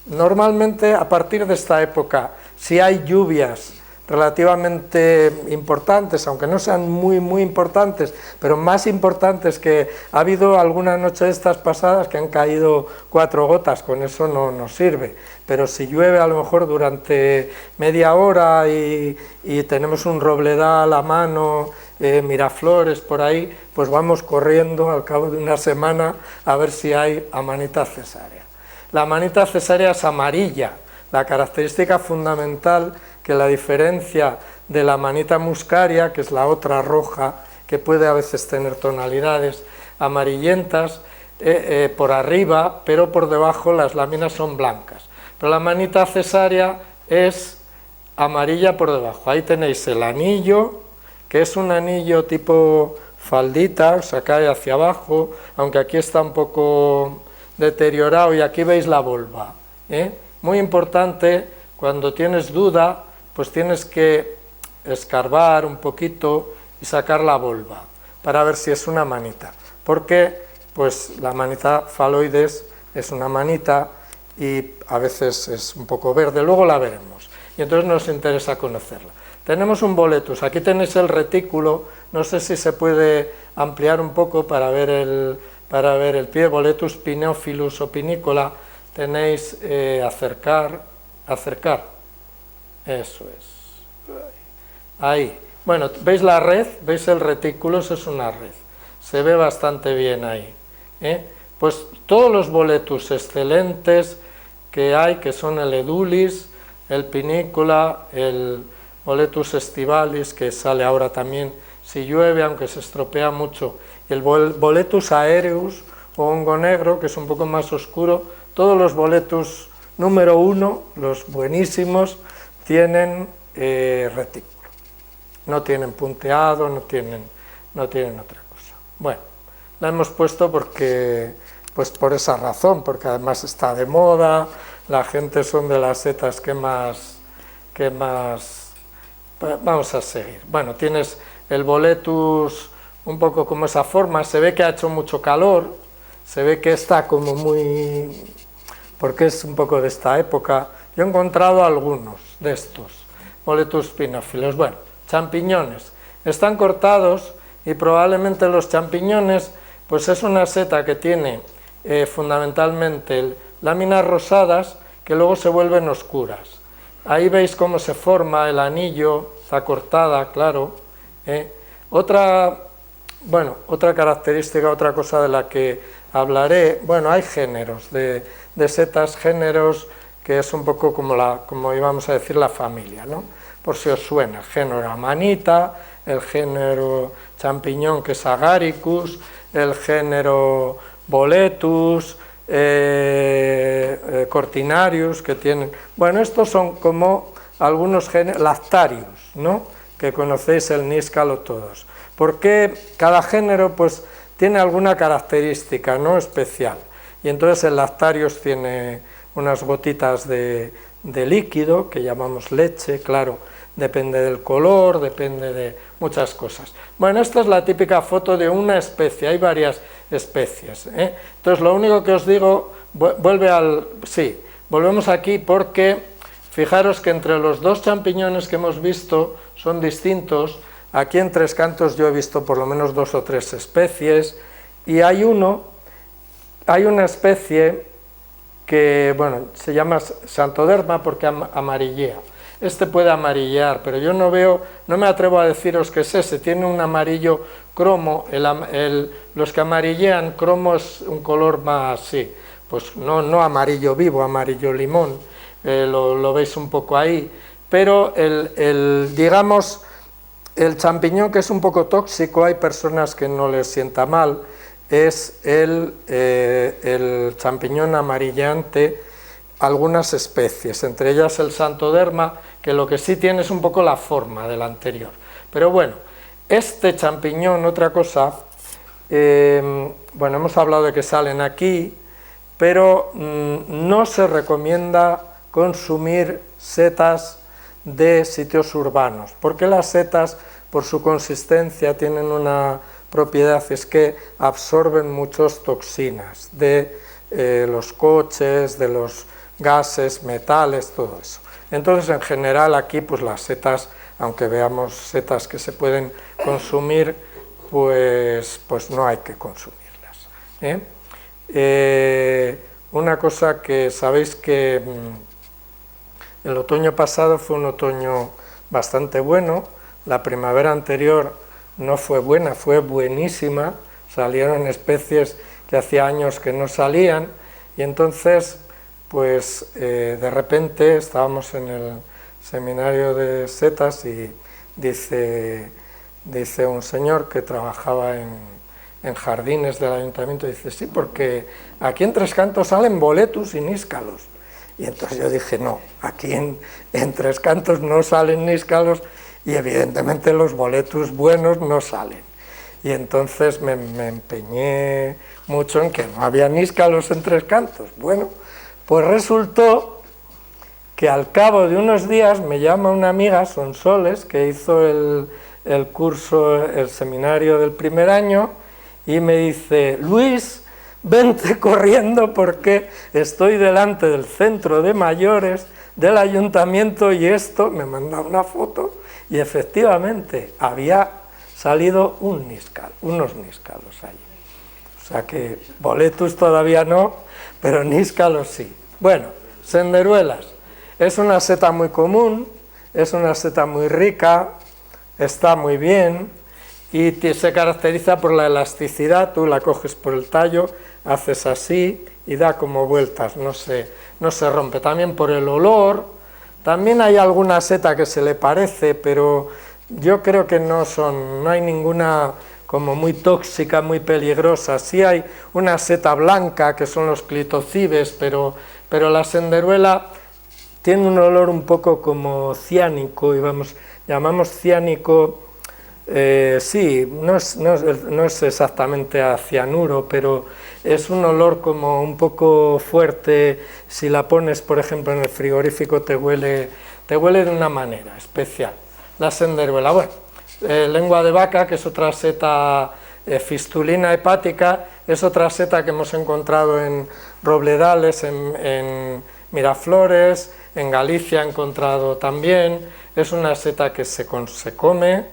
Normalmente a partir de esta época, si hay lluvias relativamente importantes, aunque no sean muy importantes, pero más importantes, que ha habido alguna noche de estas pasadas que han caído 4 gotas, con eso no nos sirve, pero si llueve a lo mejor durante media hora y tenemos un robledal a mano, Miraflores por ahí, pues vamos corriendo al cabo de una semana a ver si hay amanita cesárea. La amanita cesárea es amarilla, la característica fundamental que la diferencia de la amanita muscaria, que es la otra roja, que puede a veces tener tonalidades amarillentas por arriba, pero por debajo las láminas son blancas. Pero la amanita cesárea es amarilla por debajo. Ahí tenéis el anillo, que es un anillo tipo faldita, o sea, cae hacia abajo, aunque aquí está un poco deteriorado, y aquí veis la volva. Muy importante, cuando tienes duda, pues tienes que escarbar un poquito y sacar la volva para ver si es una manita, porque pues la manita faloides es una manita y a veces es un poco verde, luego la veremos, y entonces nos interesa conocerla. Tenemos un boletus, aquí tenéis el retículo, no sé si se puede ampliar un poco para ver el pie, boletus pineophilus o pinícola, tenéis acercar, eso es, ahí. Bueno, ¿veis la red? ¿Veis el retículo? Eso es una red, se ve bastante bien ahí. Pues todos los boletus excelentes que hay, que son el edulis, el pinícola, el boletus estivalis, que sale ahora también si llueve, aunque se estropea mucho, y el boletus aereus o hongo negro, que es un poco más oscuro. Todos los boletus número 1, los buenísimos, tienen retículo, no tienen punteado, no tienen otra cosa. Bueno, la hemos puesto porque, pues por esa razón, porque además está de moda, la gente son de las setas que más, vamos a seguir. Bueno, tienes el boletus un poco como esa forma, se ve que ha hecho mucho calor, se ve que está como muy, porque es un poco de esta época. Yo he encontrado algunos de estos boletus pinófilos. Bueno, champiñones, están cortados y probablemente los champiñones, pues es una seta que tiene fundamentalmente láminas rosadas que luego se vuelven oscuras. Ahí veis cómo se forma el anillo, está cortada, claro. Otra característica, otra cosa de la que hablaré, bueno, hay géneros de setas, géneros que es un poco como íbamos a decir la familia, ¿no? Por si os suena, el género amanita, el género champiñón que es agaricus, el género boletus, cortinarius, que tienen, bueno, estos son como algunos géneros, lactarius, ¿no?, que conocéis el níscalo todos, porque cada género pues tiene alguna característica, ¿no?, especial, y entonces el lactarius tiene unas gotitas de líquido que llamamos leche, claro, depende del color, depende de muchas cosas. Bueno, esta es la típica foto de una especie, hay varias especies, Entonces lo único que os digo, volvemos aquí porque fijaros que entre los dos champiñones que hemos visto son distintos. Aquí en Tres Cantos yo he visto por lo menos 2 o 3 especies, y hay una especie que, bueno, se llama Xanthoderma porque amarillea. Este puede amarillar, pero yo no me atrevo a deciros que es ese, tiene un amarillo cromo, los que amarillean, cromo es un color más, sí, pues no amarillo vivo, amarillo limón, lo veis un poco ahí, pero digamos, el champiñón que es un poco tóxico, hay personas que no les sienta mal, es el champiñón amarillante, algunas especies, entre ellas el Xanthoderma, que lo que sí tiene es un poco la forma del anterior. Pero bueno, este champiñón, otra cosa, bueno, hemos hablado de que salen aquí, pero no se recomienda consumir setas de sitios urbanos, porque las setas, por su consistencia, tienen una propiedad, es que absorben muchas toxinas de los coches, de los gases, metales, todo eso. Entonces, en general, aquí, pues las setas, aunque veamos setas que se pueden consumir, pues no hay que consumirlas. Una cosa que sabéis que el otoño pasado fue un otoño bastante bueno, la primavera anterior no fue buena, fue buenísima, salieron especies que hacía años que no salían, y entonces, pues de repente estábamos en el seminario de setas y dice un señor que trabajaba en jardines del ayuntamiento, dice, sí, porque aquí en Tres Cantos salen boletus y níscalos. Y entonces yo dije, no, aquí en Tres Cantos no salen níscalos y evidentemente los boletus buenos no salen. Y entonces me empeñé mucho en que no había níscalos en Tres Cantos. Bueno, pues resultó que al cabo de unos días me llama una amiga, Sonsoles, que hizo el curso, el seminario del primer año, y me dice, Luis, vente corriendo porque estoy delante del centro de mayores del ayuntamiento y esto, me manda una foto, y efectivamente había salido unos níscalos allí. O sea que boletus todavía no, pero níscalos sí. Bueno, senderuelas. Es una seta muy común, es una seta muy rica, está muy bien y se caracteriza por la elasticidad. Tú la coges por el tallo, haces así y da como vueltas, no se rompe. También por el olor, también hay alguna seta que se le parece, pero yo creo que no hay ninguna como muy tóxica, muy peligrosa. Sí hay una seta blanca que son los clitocibes, pero la senderuela tiene un olor un poco como ciánico, y llamamos ciánico, sí, no es exactamente a cianuro, pero es un olor como un poco fuerte. Si la pones, por ejemplo, en el frigorífico, te huele de una manera especial. La senderuela, bueno, lengua de vaca, que es otra seta fistulina hepática, es otra seta que hemos encontrado en Robledales, en Miraflores, en Galicia he encontrado también. Es una seta que se come,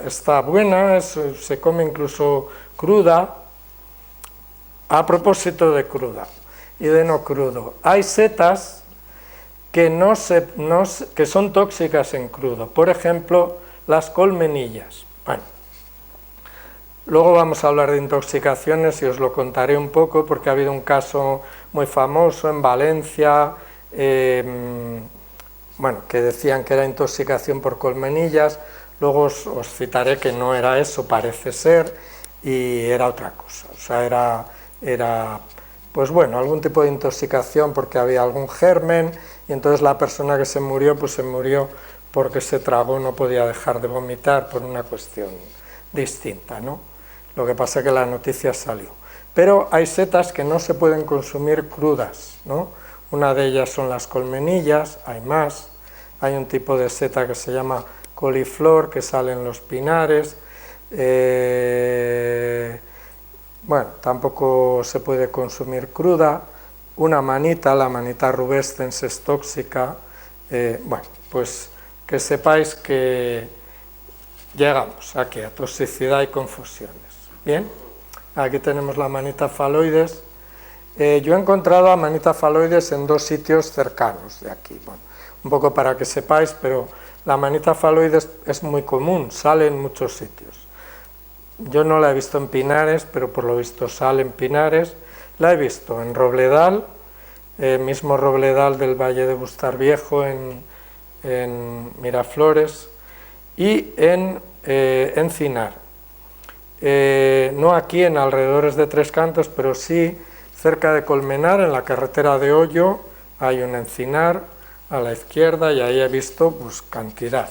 está buena, se come incluso cruda. A propósito de cruda y de no crudo, hay setas que que son tóxicas en crudo, por ejemplo, las colmenillas. Bueno, luego vamos a hablar de intoxicaciones y os lo contaré un poco, porque ha habido un caso muy famoso en Valencia, bueno, que decían que era intoxicación por colmenillas. Luego os citaré que no era eso, parece ser, y era otra cosa. O sea, era pues bueno, algún tipo de intoxicación porque había algún germen, y entonces la persona que se murió, pues se murió porque se tragó, no podía dejar de vomitar por una cuestión distinta, ¿no? Lo que pasa es que la noticia salió. Pero hay setas que no se pueden consumir crudas, ¿no? Una de ellas son las colmenillas, hay más. Hay un tipo de seta que se llama coliflor, que sale en los pinares. Bueno, tampoco se puede consumir cruda. Una manita, la manita rubescens, es tóxica. Bueno, pues que sepáis que llegamos aquí a toxicidad y confusiones. Bien, aquí tenemos la manita faloides. Yo he encontrado a manita faloides en dos sitios cercanos de aquí. Bueno, un poco para que sepáis, pero la manita faloides es muy común, sale en muchos sitios. Yo no la he visto en Pinares, pero por lo visto sale en Pinares. La he visto en Robledal, mismo Robledal del Valle de Bustar Viejo, en Miraflores, y en Encinar. No aquí en alrededores de Tres Cantos, pero sí cerca de Colmenar, en la carretera de Ollo, hay un encinar a la izquierda, y ahí he visto pues cantidad.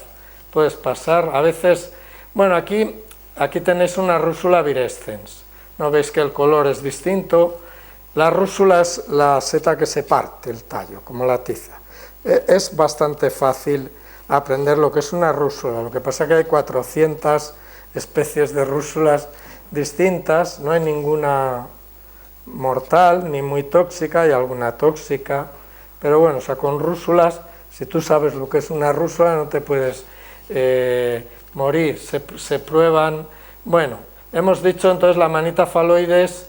Puedes pasar, a veces, bueno, aquí tenéis una Russula virescens, no veis que el color es distinto, La rúsula es la seta que se parte el tallo, como la tiza. Es bastante fácil aprender lo que es una rúsula, lo que pasa es que hay 400 especies de rúsulas distintas, no hay ninguna mortal ni muy tóxica, hay alguna tóxica, pero bueno, o sea, con rúsulas, si tú sabes lo que es una rúsula no te puedes morir, se prueban. Bueno, hemos dicho entonces la manita faloides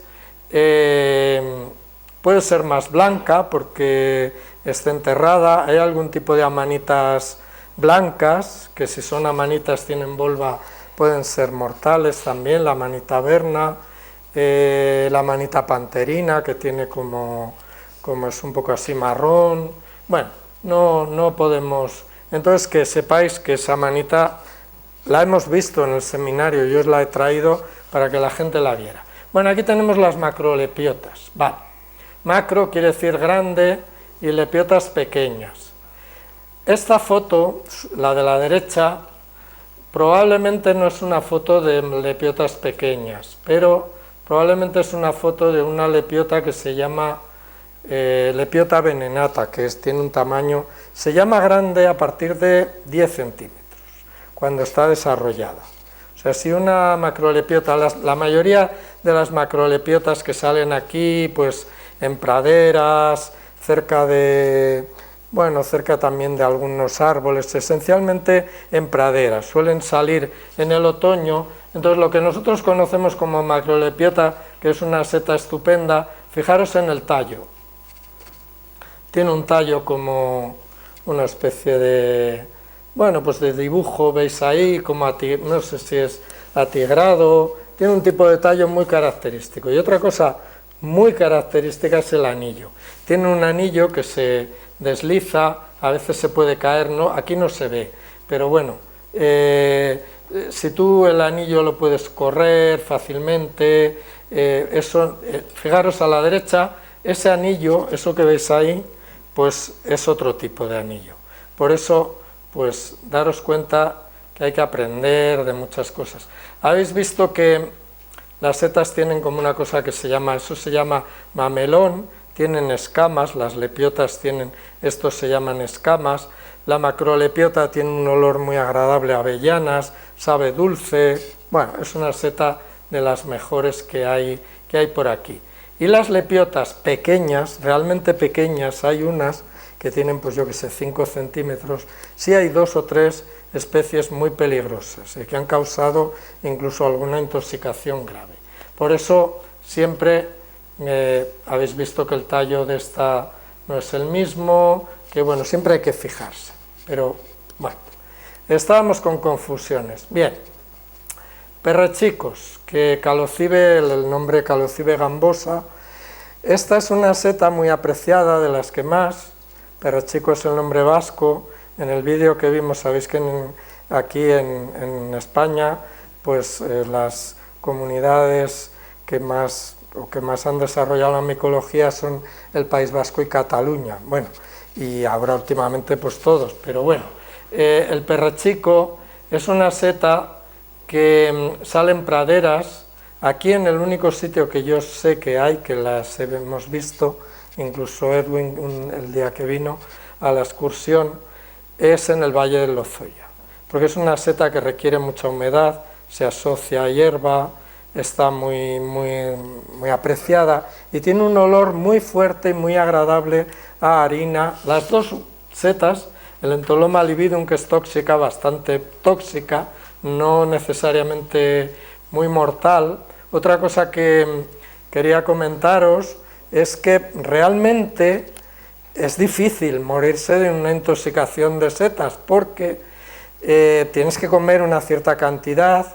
puede ser más blanca porque está enterrada, hay algún tipo de amanitas blancas, que si son amanitas tienen volva pueden ser mortales también, la amanita verna, la amanita panterina que tiene como es un poco así marrón, bueno, no podemos, entonces que sepáis que esa amanita la hemos visto en el seminario, yo os la he traído para que la gente la viera. Bueno, aquí tenemos las macrolepiotas, vale, macro quiere decir grande y lepiotas pequeñas. Esta foto, la de la derecha, probablemente no es una foto de lepiotas pequeñas, pero probablemente es una foto de una lepiota que se llama lepiota venenata, que tiene un tamaño, se llama grande a partir de 10 centímetros, cuando está desarrollada. O sea, si una macrolepiota, la mayoría de las macrolepiotas que salen aquí, pues en praderas, cerca también de algunos árboles, esencialmente en praderas, suelen salir en el otoño. Entonces lo que nosotros conocemos como macrolepiota, que es una seta estupenda, fijaros en el tallo. Tiene un tallo como una especie de, bueno, pues de dibujo, veis ahí, como no sé si es atigrado, tiene un tipo de tallo muy característico. Y otra cosa muy característica es el anillo. Tiene un anillo que se desliza, a veces se puede caer, no, aquí no se ve, pero bueno, si tú el anillo lo puedes correr fácilmente, fijaros a la derecha, ese anillo, eso que veis ahí, pues es otro tipo de anillo. Por eso, pues daros cuenta que hay que aprender de muchas cosas. Habéis visto que las setas tienen como una cosa que se llama, eso se llama mamelón, tienen escamas, las lepiotas tienen, estos se llaman escamas, la macrolepiota tiene un olor muy agradable a avellanas, sabe dulce, bueno, es una seta de las mejores que hay por aquí. Y las lepiotas pequeñas, realmente pequeñas, hay unas que tienen, pues yo que sé, 5 centímetros, sí hay 2 o 3 especies muy peligrosas, que han causado incluso alguna intoxicación grave. Por eso siempre habéis visto que el tallo de esta no es el mismo, que bueno, siempre hay que fijarse, pero bueno, estábamos con confusiones. Bien, perrechicos, que calocibe, el nombre calocibe gambosa, esta es una seta muy apreciada, de las que más, perrechico es el nombre vasco, en el vídeo que vimos, sabéis que aquí en España, pues las comunidades que más han desarrollado la micología son el País Vasco y Cataluña, bueno, y ahora últimamente pues todos, pero bueno, el perrechico es una seta que sale en praderas, aquí en el único sitio que yo sé que hay, que las hemos visto, incluso Edwin el día que vino a la excursión, es en el Valle del Lozoya, porque es una seta que requiere mucha humedad, se asocia a hierba, está muy apreciada y tiene un olor muy fuerte y muy agradable a harina. Las dos setas, el Entoloma lividum, que es tóxica, bastante tóxica, no necesariamente muy mortal. Otra cosa que quería comentaros es que realmente es difícil morirse de una intoxicación de setas porque tienes que comer una cierta cantidad,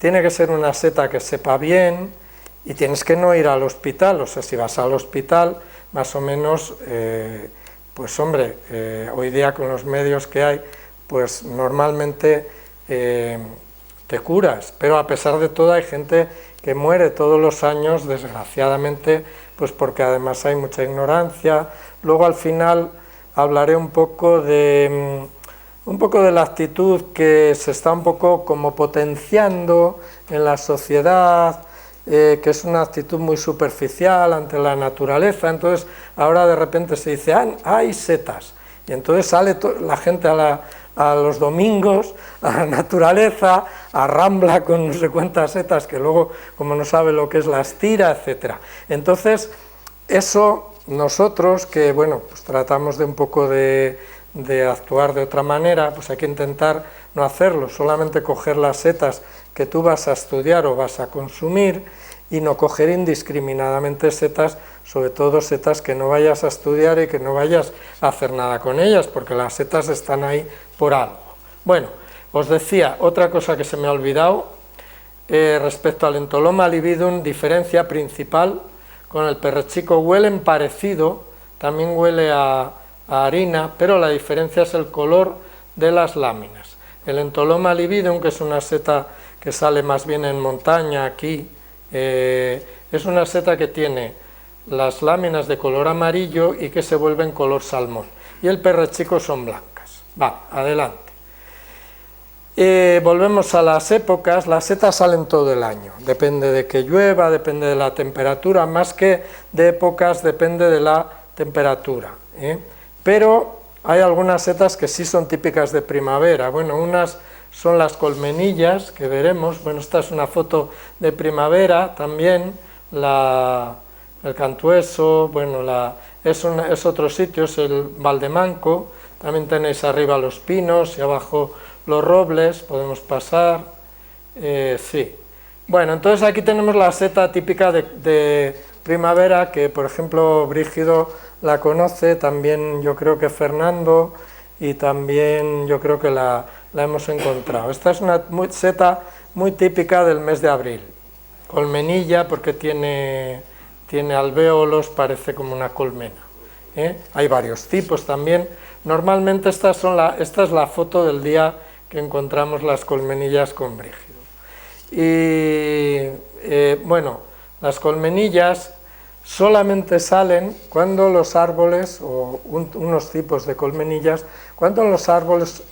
tiene que ser una seta que sepa bien y tienes que no ir al hospital. O sea, si vas al hospital, más o menos, pues hombre, hoy día con los medios que hay, pues normalmente te curas, pero a pesar de todo hay gente que muere todos los años, desgraciadamente, pues porque además hay mucha ignorancia. Luego al final hablaré un poco de la actitud que se está un poco como potenciando en la sociedad, que es una actitud muy superficial ante la naturaleza. Entonces ahora de repente se dice, hay setas, y entonces sale la gente a los domingos a la naturaleza, a Rambla con no sé cuántas setas, que luego, como no sabe lo que es, las tira, etc. Entonces, eso nosotros, que bueno, pues tratamos de un poco de actuar de otra manera, pues hay que intentar no hacerlo, solamente coger las setas que tú vas a estudiar o vas a consumir, y no coger indiscriminadamente setas, sobre todo setas que no vayas a estudiar y que no vayas a hacer nada con ellas, porque las setas están ahí por algo. Bueno, os decía, otra cosa que se me ha olvidado, respecto al Entoloma libidum, diferencia principal con el perrechico, huelen parecido, también huele a harina, pero la diferencia es el color de las láminas. El Entoloma libidum, que es una seta que sale más bien en montaña aquí, es una seta que tiene las láminas de color amarillo y que se vuelven color salmón, y el perrechico son blancas. Va, adelante. Volvemos a las épocas. Las setas salen todo el año, depende de que llueva, depende de la temperatura, más que de épocas depende de la temperatura, pero hay algunas setas que sí son típicas de primavera. Bueno, unas son las colmenillas, que veremos. Bueno, esta es una foto de primavera también, el Cantueso, bueno, es otro sitio, es el Valdemanco, también tenéis arriba los pinos y abajo los robles, podemos pasar, sí. Bueno, entonces aquí tenemos la seta típica de primavera, que por ejemplo Brígido la conoce, también yo creo que Fernando, y también yo creo que la hemos encontrado. Esta es una seta muy típica del mes de abril, colmenilla, porque tiene alvéolos, parece como una colmena, Hay varios tipos también. Normalmente esta es la foto del día que encontramos las colmenillas con Brígido. Y bueno, las colmenillas solamente salen cuando los árboles, o unos tipos de colmenillas, cuando los árboles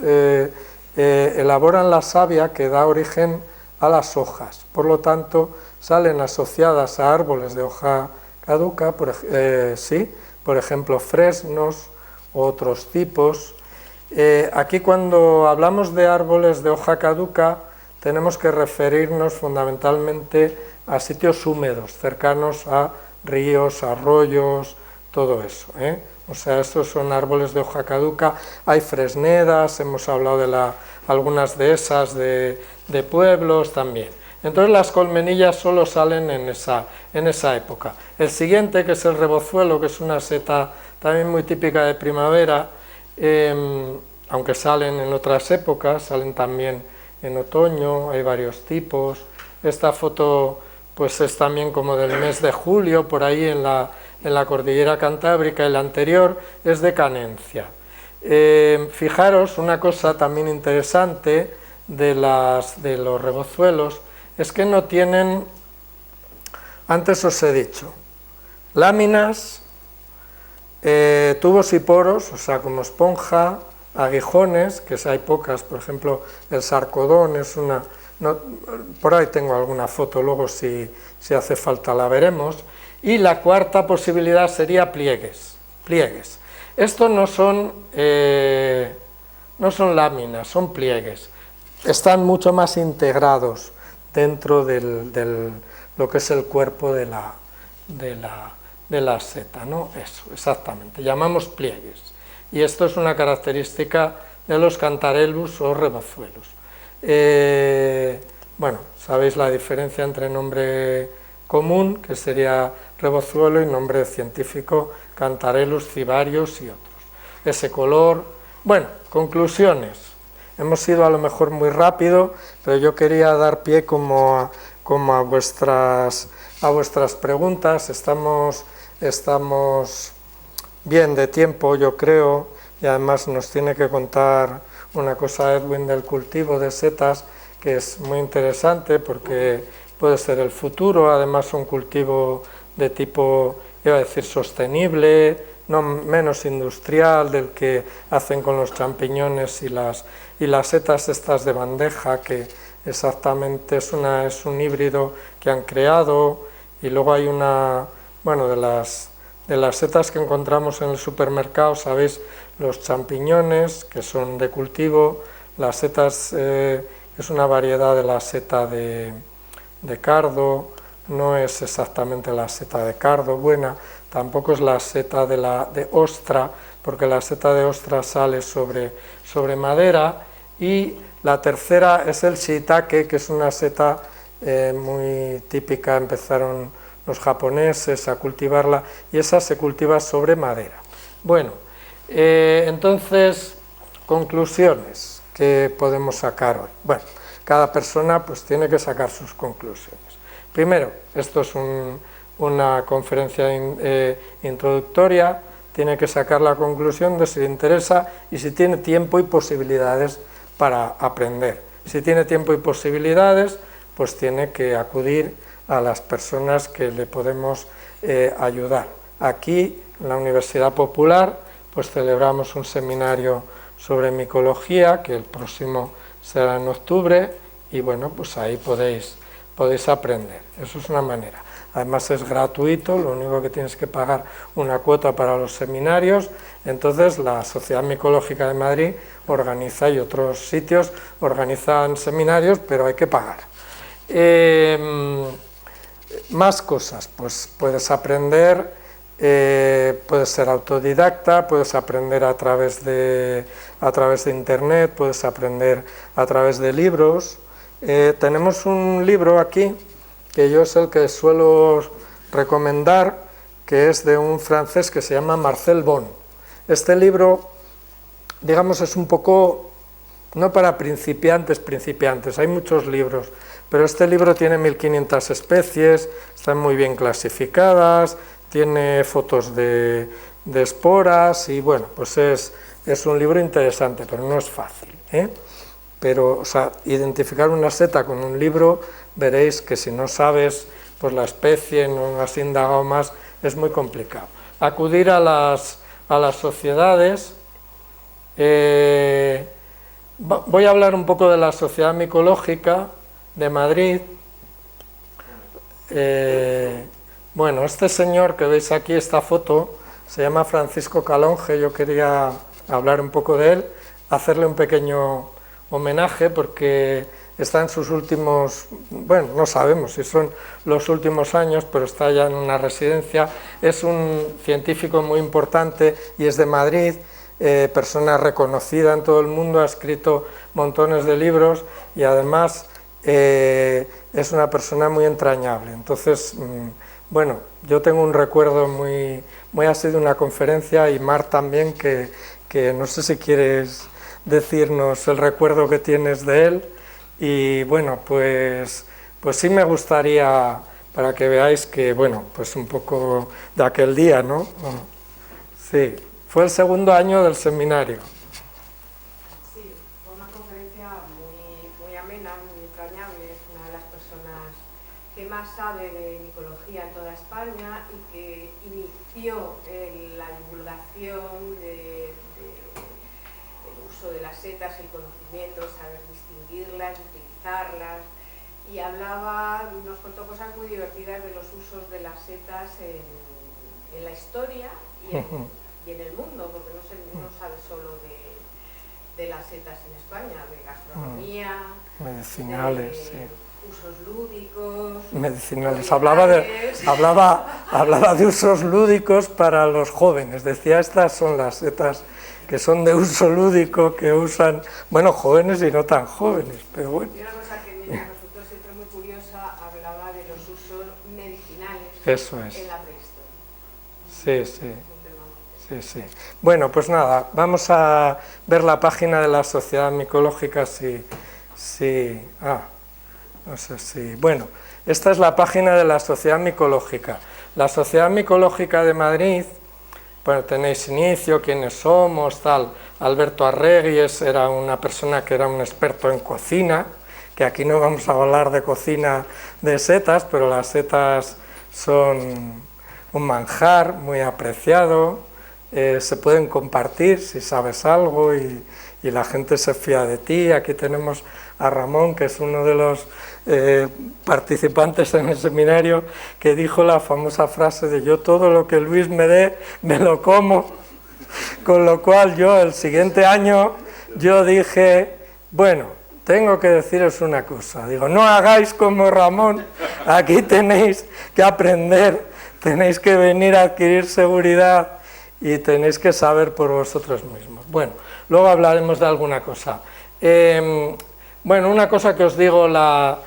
elaboran la savia que da origen a las hojas. Por lo tanto, salen asociadas a árboles de hoja caduca, por ejemplo, fresnos u otros tipos. Aquí, cuando hablamos de árboles de hoja caduca, tenemos que referirnos fundamentalmente a sitios húmedos, cercanos a ríos, arroyos, todo eso, O sea, estos son árboles de hoja caduca. Hay fresnedas, hemos hablado de algunas de esas de pueblos también. Entonces las colmenillas solo salen en esa época. El siguiente, que es el rebozuelo, que es una seta también muy típica de primavera, aunque salen en otras épocas, salen también en otoño, hay varios tipos. Esta foto pues es también como del mes de julio, por ahí en la cordillera cantábrica, y la anterior es de Canencia. Fijaros, una cosa también interesante de los rebozuelos es que no tienen, antes os he dicho, láminas, tubos y poros, o sea, como esponja, aguijones, que hay pocas, por ejemplo, el sarcodón es una... por ahí tengo alguna foto, luego si hace falta la veremos. Y la cuarta posibilidad sería pliegues. Estos no son láminas, son pliegues. Están mucho más integrados dentro de lo que es el cuerpo de la seta, ¿no? Eso, exactamente, llamamos pliegues. Y esto es una característica de los cantarellus o rebozuelos. Bueno, sabéis la diferencia entre nombre común, que sería rebozuelo, y nombre científico, Cantarellus cibarius y otros. Ese color. Bueno, conclusiones. Hemos ido a lo mejor muy rápido, pero yo quería dar pie como a vuestras preguntas. Estamos bien de tiempo, yo creo, y además nos tiene que contar una cosa Edwin del cultivo de setas, que es muy interesante porque puede ser el futuro. Además un cultivo de tipo, iba a decir, sostenible, no menos industrial del que hacen con los champiñones y las setas estas de bandeja, que exactamente, es un híbrido que han creado, y luego hay bueno, de las setas que encontramos en el supermercado, sabéis, los champiñones, que son de cultivo, las setas, es una variedad de la seta de cardo, no es exactamente la seta de cardo buena, tampoco es la seta de ostra, porque la seta de ostra sale sobre madera, y la tercera es el shiitake, que es una seta muy típica, empezaron los japoneses a cultivarla, y esa se cultiva sobre madera. Bueno, entonces, conclusiones que podemos sacar hoy. Bueno, cada persona pues tiene que sacar sus conclusiones. Primero, esto es una conferencia introductoria, tiene que sacar la conclusión de si le interesa y si tiene tiempo y posibilidades para aprender. Si tiene tiempo y posibilidades, pues tiene que acudir a las personas que le podemos ayudar. Aquí, en la Universidad Popular, pues celebramos un seminario sobre micología, que el próximo será en octubre, y bueno, pues ahí podéis aprender. Eso es una manera. Además es gratuito, lo único que tienes que pagar una cuota para los seminarios. Entonces la Sociedad Micológica de Madrid organiza, y otros sitios organizan seminarios, pero hay que pagar. Más cosas, pues puedes aprender, puedes ser autodidacta, puedes aprender a través de internet, puedes aprender a través de libros. Tenemos un libro aquí, que yo es el que suelo recomendar, que es de un francés que se llama Marcel Bon. Este libro, digamos, es un poco, no para principiantes, hay muchos libros, pero este libro tiene 1500 especies, están muy bien clasificadas, tiene fotos de esporas, y bueno, pues es un libro interesante, pero no es fácil, Pero, o sea, identificar una seta con un libro, veréis que si no sabes pues la especie, no has indagado más, es muy complicado. Acudir a las sociedades. Voy a hablar un poco de la Sociedad Micológica de Madrid. Bueno, este señor que veis aquí, esta foto, se llama Francisco Calonge. Yo quería hablar un poco de él, hacerle un pequeño homenaje, porque está en sus últimos, bueno, no sabemos si son los últimos años, pero está ya en una residencia. Es un científico muy importante y es de Madrid, persona reconocida en todo el mundo, ha escrito montones de libros y además es una persona muy entrañable. Entonces, bueno, yo tengo un recuerdo muy así de una conferencia, y Mar también, que no sé si quieres decirnos el recuerdo que tienes de él. Y bueno, pues sí me gustaría, para que veáis que, bueno, pues un poco de aquel día, ¿no? Sí, fue el segundo año del seminario. Sí, fue una conferencia muy amena, muy entrañable. Es una de las personas que más sabe de micología en toda España y que inició la divulgación del uso de las setas, el conocimiento, saber distinguirlas, utilizarlas, y nos contó cosas muy divertidas de los usos de las setas en la historia y en el mundo, porque no sabe solo de las setas en España, de gastronomía, medicinales, de usos lúdicos, medicinales. Hablaba de usos lúdicos para los jóvenes, decía, estas son las setas que son de uso lúdico, que usan, bueno, jóvenes y no tan jóvenes, pero bueno. Y una cosa que me resultó siempre muy curiosa, hablaba de los usos medicinales. Eso es. En la prehistoria. Sí. Bueno, pues nada, vamos a ver la página de la Sociedad Micológica, no sé si... Bueno, esta es la página de la Sociedad Micológica. La Sociedad Micológica de Madrid, bueno, tenéis inicio, quiénes somos, tal. Alberto Arregui era una persona que era un experto en cocina, que aquí no vamos a hablar de cocina de setas, pero las setas son un manjar muy apreciado. se pueden compartir si sabes algo y la gente se fía de ti. Aquí tenemos a Ramón, que es uno de los participantes en el seminario, que dijo la famosa frase de yo todo lo que Luis me dé, me lo como, con lo cual yo el siguiente año yo dije, bueno, tengo que deciros una cosa, digo, no hagáis como Ramón, aquí tenéis que aprender, tenéis que venir a adquirir seguridad y tenéis que saber por vosotros mismos. Bueno, luego hablaremos de alguna cosa. Bueno, una cosa que os digo, la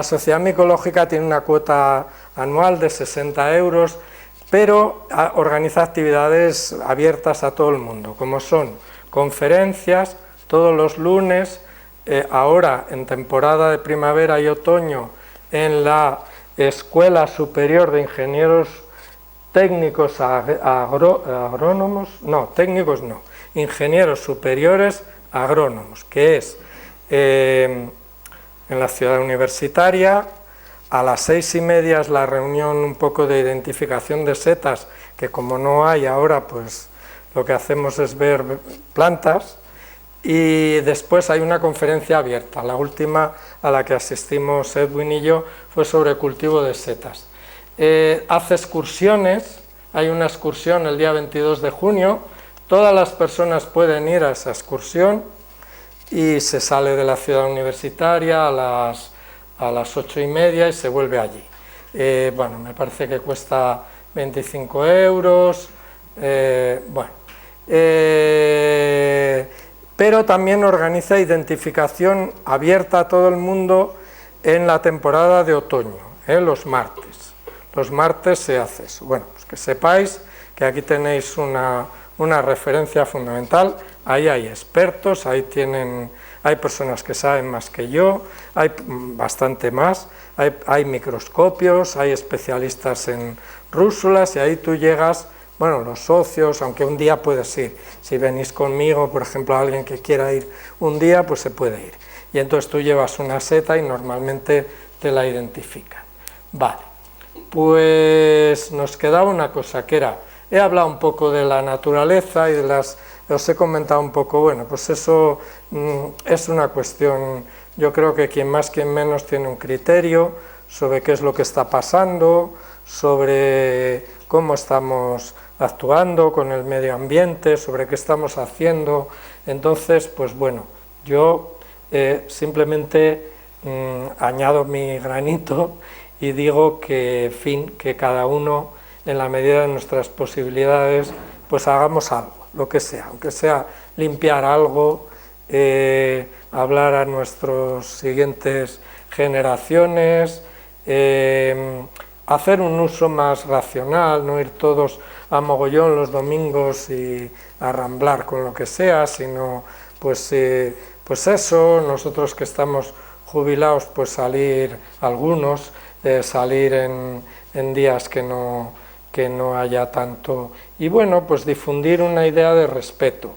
Sociedad Micológica tiene una cuota anual de 60 €, pero organiza actividades abiertas a todo el mundo, como son conferencias todos los lunes, ahora en temporada de primavera y otoño en la Escuela Superior de Ingenieros Técnicos Agrónomos, no, técnicos no, Ingenieros Superiores Agrónomos, que es en la ciudad universitaria. A las 6:30 es la reunión un poco de identificación de setas, que como no hay ahora, pues lo que hacemos es ver plantas, y después hay una conferencia abierta. La última a la que asistimos Edwin y yo fue sobre cultivo de setas. Hace excursiones, hay una excursión el día 22 de junio, todas las personas pueden ir a esa excursión y se sale de la ciudad universitaria a las 8:30 y se vuelve allí. Bueno, me parece que cuesta 25 €, bueno. Pero también organiza identificación abierta a todo el mundo en la temporada de otoño, los martes. Los martes se hace eso. Bueno, pues que sepáis que aquí tenéis una referencia fundamental. Ahí hay expertos, hay personas que saben más que yo, hay bastante más, hay microscopios, hay especialistas en rúsulas, y ahí tú llegas, bueno, los socios, aunque un día puedes ir, si venís conmigo, por ejemplo, alguien que quiera ir un día, pues se puede ir, y entonces tú llevas una seta y normalmente te la identifican. Vale, pues nos quedaba una cosa que era, he hablado un poco de la naturaleza y os he comentado un poco, bueno, pues eso es una cuestión, yo creo que quien más, quien menos tiene un criterio sobre qué es lo que está pasando, sobre cómo estamos actuando con el medio ambiente, sobre qué estamos haciendo. Entonces, pues bueno, yo simplemente añado mi granito y digo que, en fin, que cada uno, en la medida de nuestras posibilidades, pues hagamos algo, lo que sea, aunque sea limpiar algo, hablar a nuestras siguientes generaciones, hacer un uso más racional, no ir todos a mogollón los domingos y a ramblar con lo que sea, sino pues eso, nosotros que estamos jubilados, pues salir algunos, salir en días que no haya tanto, y bueno, pues difundir una idea de respeto,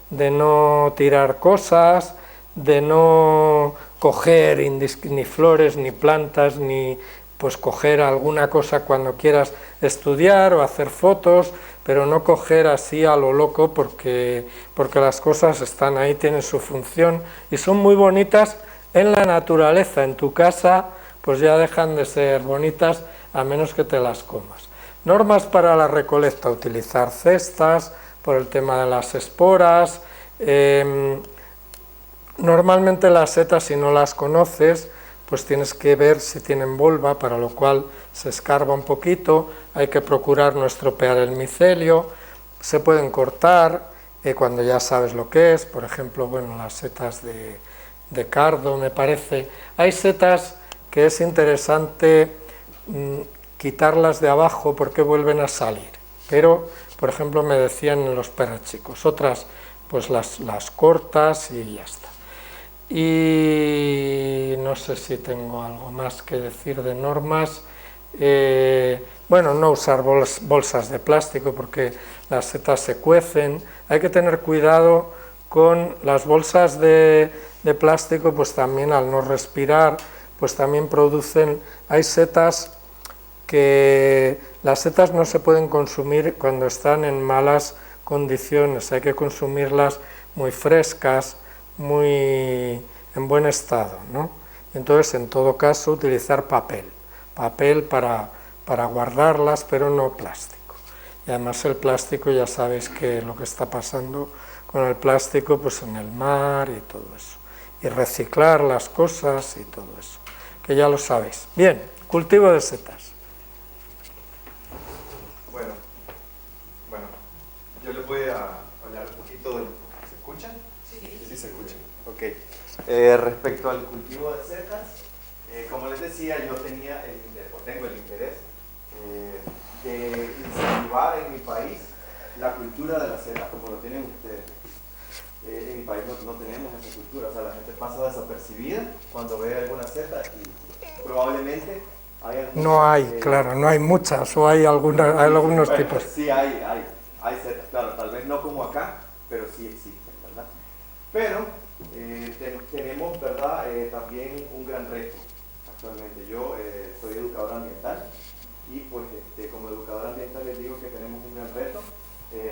de no tirar cosas, de no coger ni flores, ni plantas, ni pues coger alguna cosa cuando quieras estudiar o hacer fotos, pero no coger así a lo loco, porque las cosas están ahí, tienen su función y son muy bonitas en la naturaleza. En tu casa pues ya dejan de ser bonitas a menos que te las comas. Normas para la recolecta: utilizar cestas por el tema de las esporas. Normalmente las setas, si no las conoces, pues tienes que ver si tienen volva, para lo cual se escarba un poquito, hay que procurar no estropear el micelio, se pueden cortar cuando ya sabes lo que es, por ejemplo, bueno, las setas de cardo, me parece. Hay setas que es interesante quitarlas de abajo porque vuelven a salir, pero, por ejemplo, me decían en los perros chicos, otras pues las cortas y ya está. Y no sé si tengo algo más que decir de normas. Bueno, no usar bolsas de plástico porque las setas se cuecen. Hay que tener cuidado con las bolsas de plástico, pues también al no respirar, pues también producen, hay setas que las setas no se pueden consumir cuando están en malas condiciones, hay que consumirlas muy frescas, muy en buen estado, ¿no? Entonces, en todo caso, utilizar papel para guardarlas, pero no plástico. Y además el plástico, ya sabéis que lo que está pasando con el plástico, pues en el mar y todo eso. Y reciclar las cosas y todo eso, que ya lo sabéis. Bien, cultivo de setas. Bueno, yo les voy a hablar un poquito de... ¿Se escuchan? Sí, se escuchan. Ok. Respecto al cultivo de setas, como les decía, yo tenía tengo el interés de incentivar en mi país la cultura de la seta, como lo tienen ustedes. En mi país no tenemos esa cultura, o sea, la gente pasa desapercibida cuando ve alguna seta y probablemente hay algunas, no hay, claro, no hay muchas, o hay algunos bueno, tipos. Sí hay setas, claro, tal vez no como acá, pero sí existen, ¿verdad? Pero tenemos, ¿verdad?, también un gran reto actualmente. Yo soy educador ambiental y pues como educador ambiental les digo que tenemos un gran reto.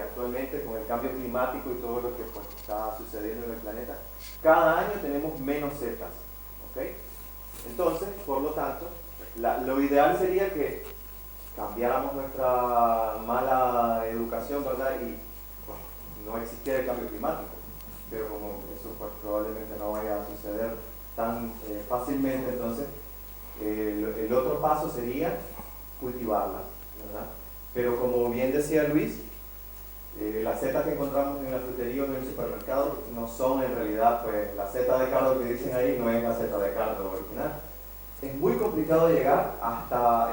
Actualmente con el cambio climático y todo lo que pues, está sucediendo en el planeta, cada año tenemos menos setas, ¿ok? Entonces, por lo tanto, lo ideal sería que cambiáramos nuestra mala educación, ¿verdad? Y bueno, no existiera el cambio climático, pero como eso pues, probablemente no vaya a suceder tan fácilmente, entonces el otro paso sería cultivarlas, ¿verdad? Pero como bien decía Luis, las setas que encontramos en la frutería o en el supermercado no son en realidad, pues la seta de cardo que dicen ahí no es la seta de cardo original. Es muy complicado llegar hasta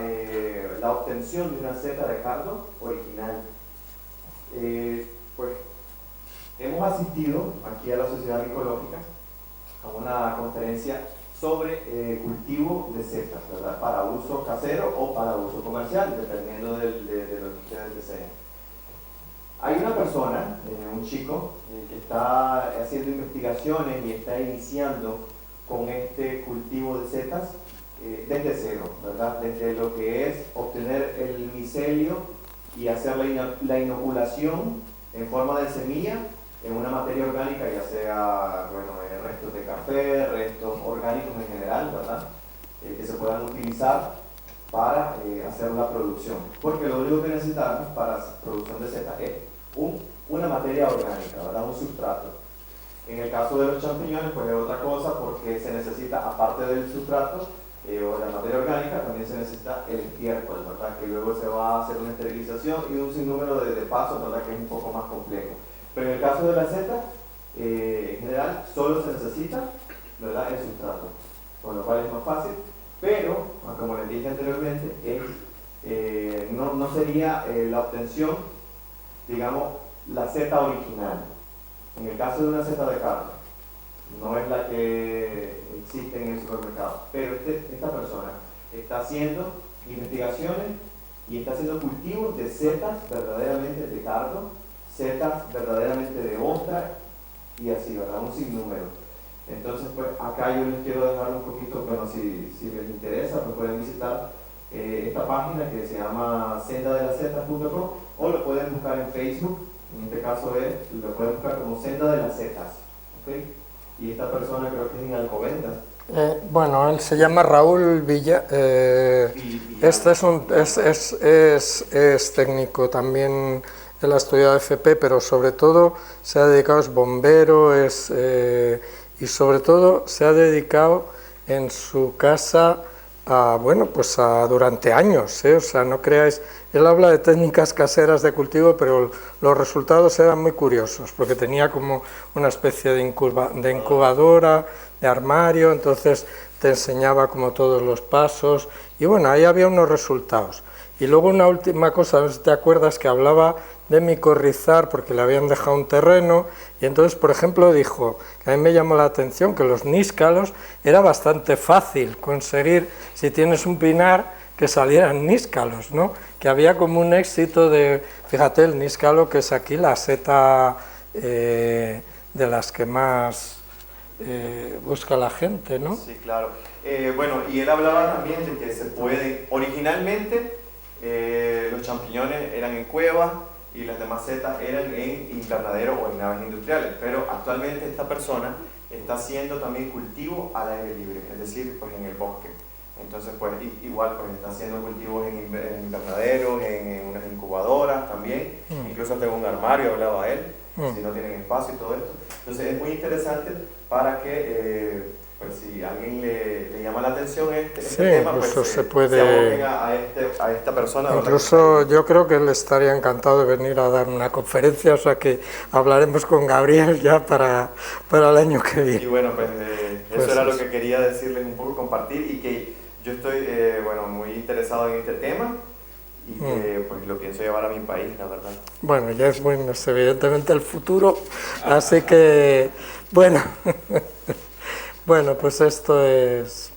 la obtención de una seta de cardo original. Pues hemos asistido aquí a la Sociedad Micológica a una conferencia sobre cultivo de setas, ¿verdad? Para uso casero o para uso comercial, dependiendo de lo que ustedes deseen. Hay una persona, un chico, que está haciendo investigaciones y está iniciando con este cultivo de setas desde cero, ¿verdad? Desde lo que es obtener el micelio y hacer la inoculación en forma de semilla en una materia orgánica, ya sea, bueno, restos de café, restos orgánicos en general, ¿verdad? Que se puedan utilizar para hacer la producción. Porque lo único que necesitamos para la producción de setas es una materia orgánica, ¿verdad? Un sustrato. En el caso de los champiñones, pues es otra cosa porque se necesita, aparte del sustrato o la materia orgánica, también se necesita el estiércol, ¿verdad? Que luego se va a hacer una esterilización y un sinnúmero de pasos, ¿verdad? Que es un poco más complejo. Pero en el caso de la seta, en general, solo se necesita, ¿verdad?, el sustrato, con lo cual es más fácil, pero, como les dije anteriormente, no sería la obtención, digamos, la seta original. En el caso de una seta de carne, no es la que existe en el supermercado, pero esta persona está haciendo investigaciones y está haciendo cultivos de setas verdaderamente de cardo, setas verdaderamente de ostra y así, ¿verdad? Un sinnúmero. Entonces, pues acá yo les quiero dejar un poquito, bueno, si les interesa, pues pueden visitar esta página que se llama sendadelasetas.com o lo pueden buscar en Facebook, en este caso lo pueden buscar como Senda de las Setas, ¿ok? Y esta persona creo que es en Alcobendas. Bueno, él se llama Raúl Villa. Este es técnico también. Él ha estudiado FP, pero sobre todo se ha dedicado, es bombero, y sobre todo se ha dedicado en su casa durante años, o sea, no creáis, él habla de técnicas caseras de cultivo, pero los resultados eran muy curiosos, porque tenía como una especie de incubadora, de armario, entonces te enseñaba como todos los pasos, y bueno, ahí había unos resultados. Y luego una última cosa, no sé si te acuerdas, que hablaba de micorrizar porque le habían dejado un terreno, y entonces, por ejemplo, dijo, que a mí me llamó la atención, que los níscalos era bastante fácil conseguir, si tienes un pinar, que salieran níscalos, ¿no? Que había como un éxito de, fíjate, el níscalo, que es aquí la seta de las que más busca la gente, ¿no? Sí, claro. Bueno, y él hablaba también de que se puede, originalmente, champiñones eran en cuevas y las demás setas eran en invernaderos o en naves industriales, pero actualmente esta persona está haciendo también cultivo al aire libre, es decir, pues en el bosque. Entonces, pues igual, pues está haciendo cultivos en invernaderos, en unas incubadoras también, incluso tengo un armario, hablaba él, si no tienen espacio y todo esto. Entonces es muy interesante para que, pues si a alguien le llama la atención este tema, pues se puede... aboquen a esta persona. Incluso yo creo que él estaría encantado de venir a dar una conferencia, o sea que hablaremos con Gabriel ya para el año que viene. Y bueno, pues eso era lo que quería decirles un poco, compartir, y que yo estoy bueno, muy interesado en este tema y que pues lo pienso llevar a mi país, la verdad. Bueno, ya es bueno, es evidentemente el futuro, así que, bueno, bueno, pues esto es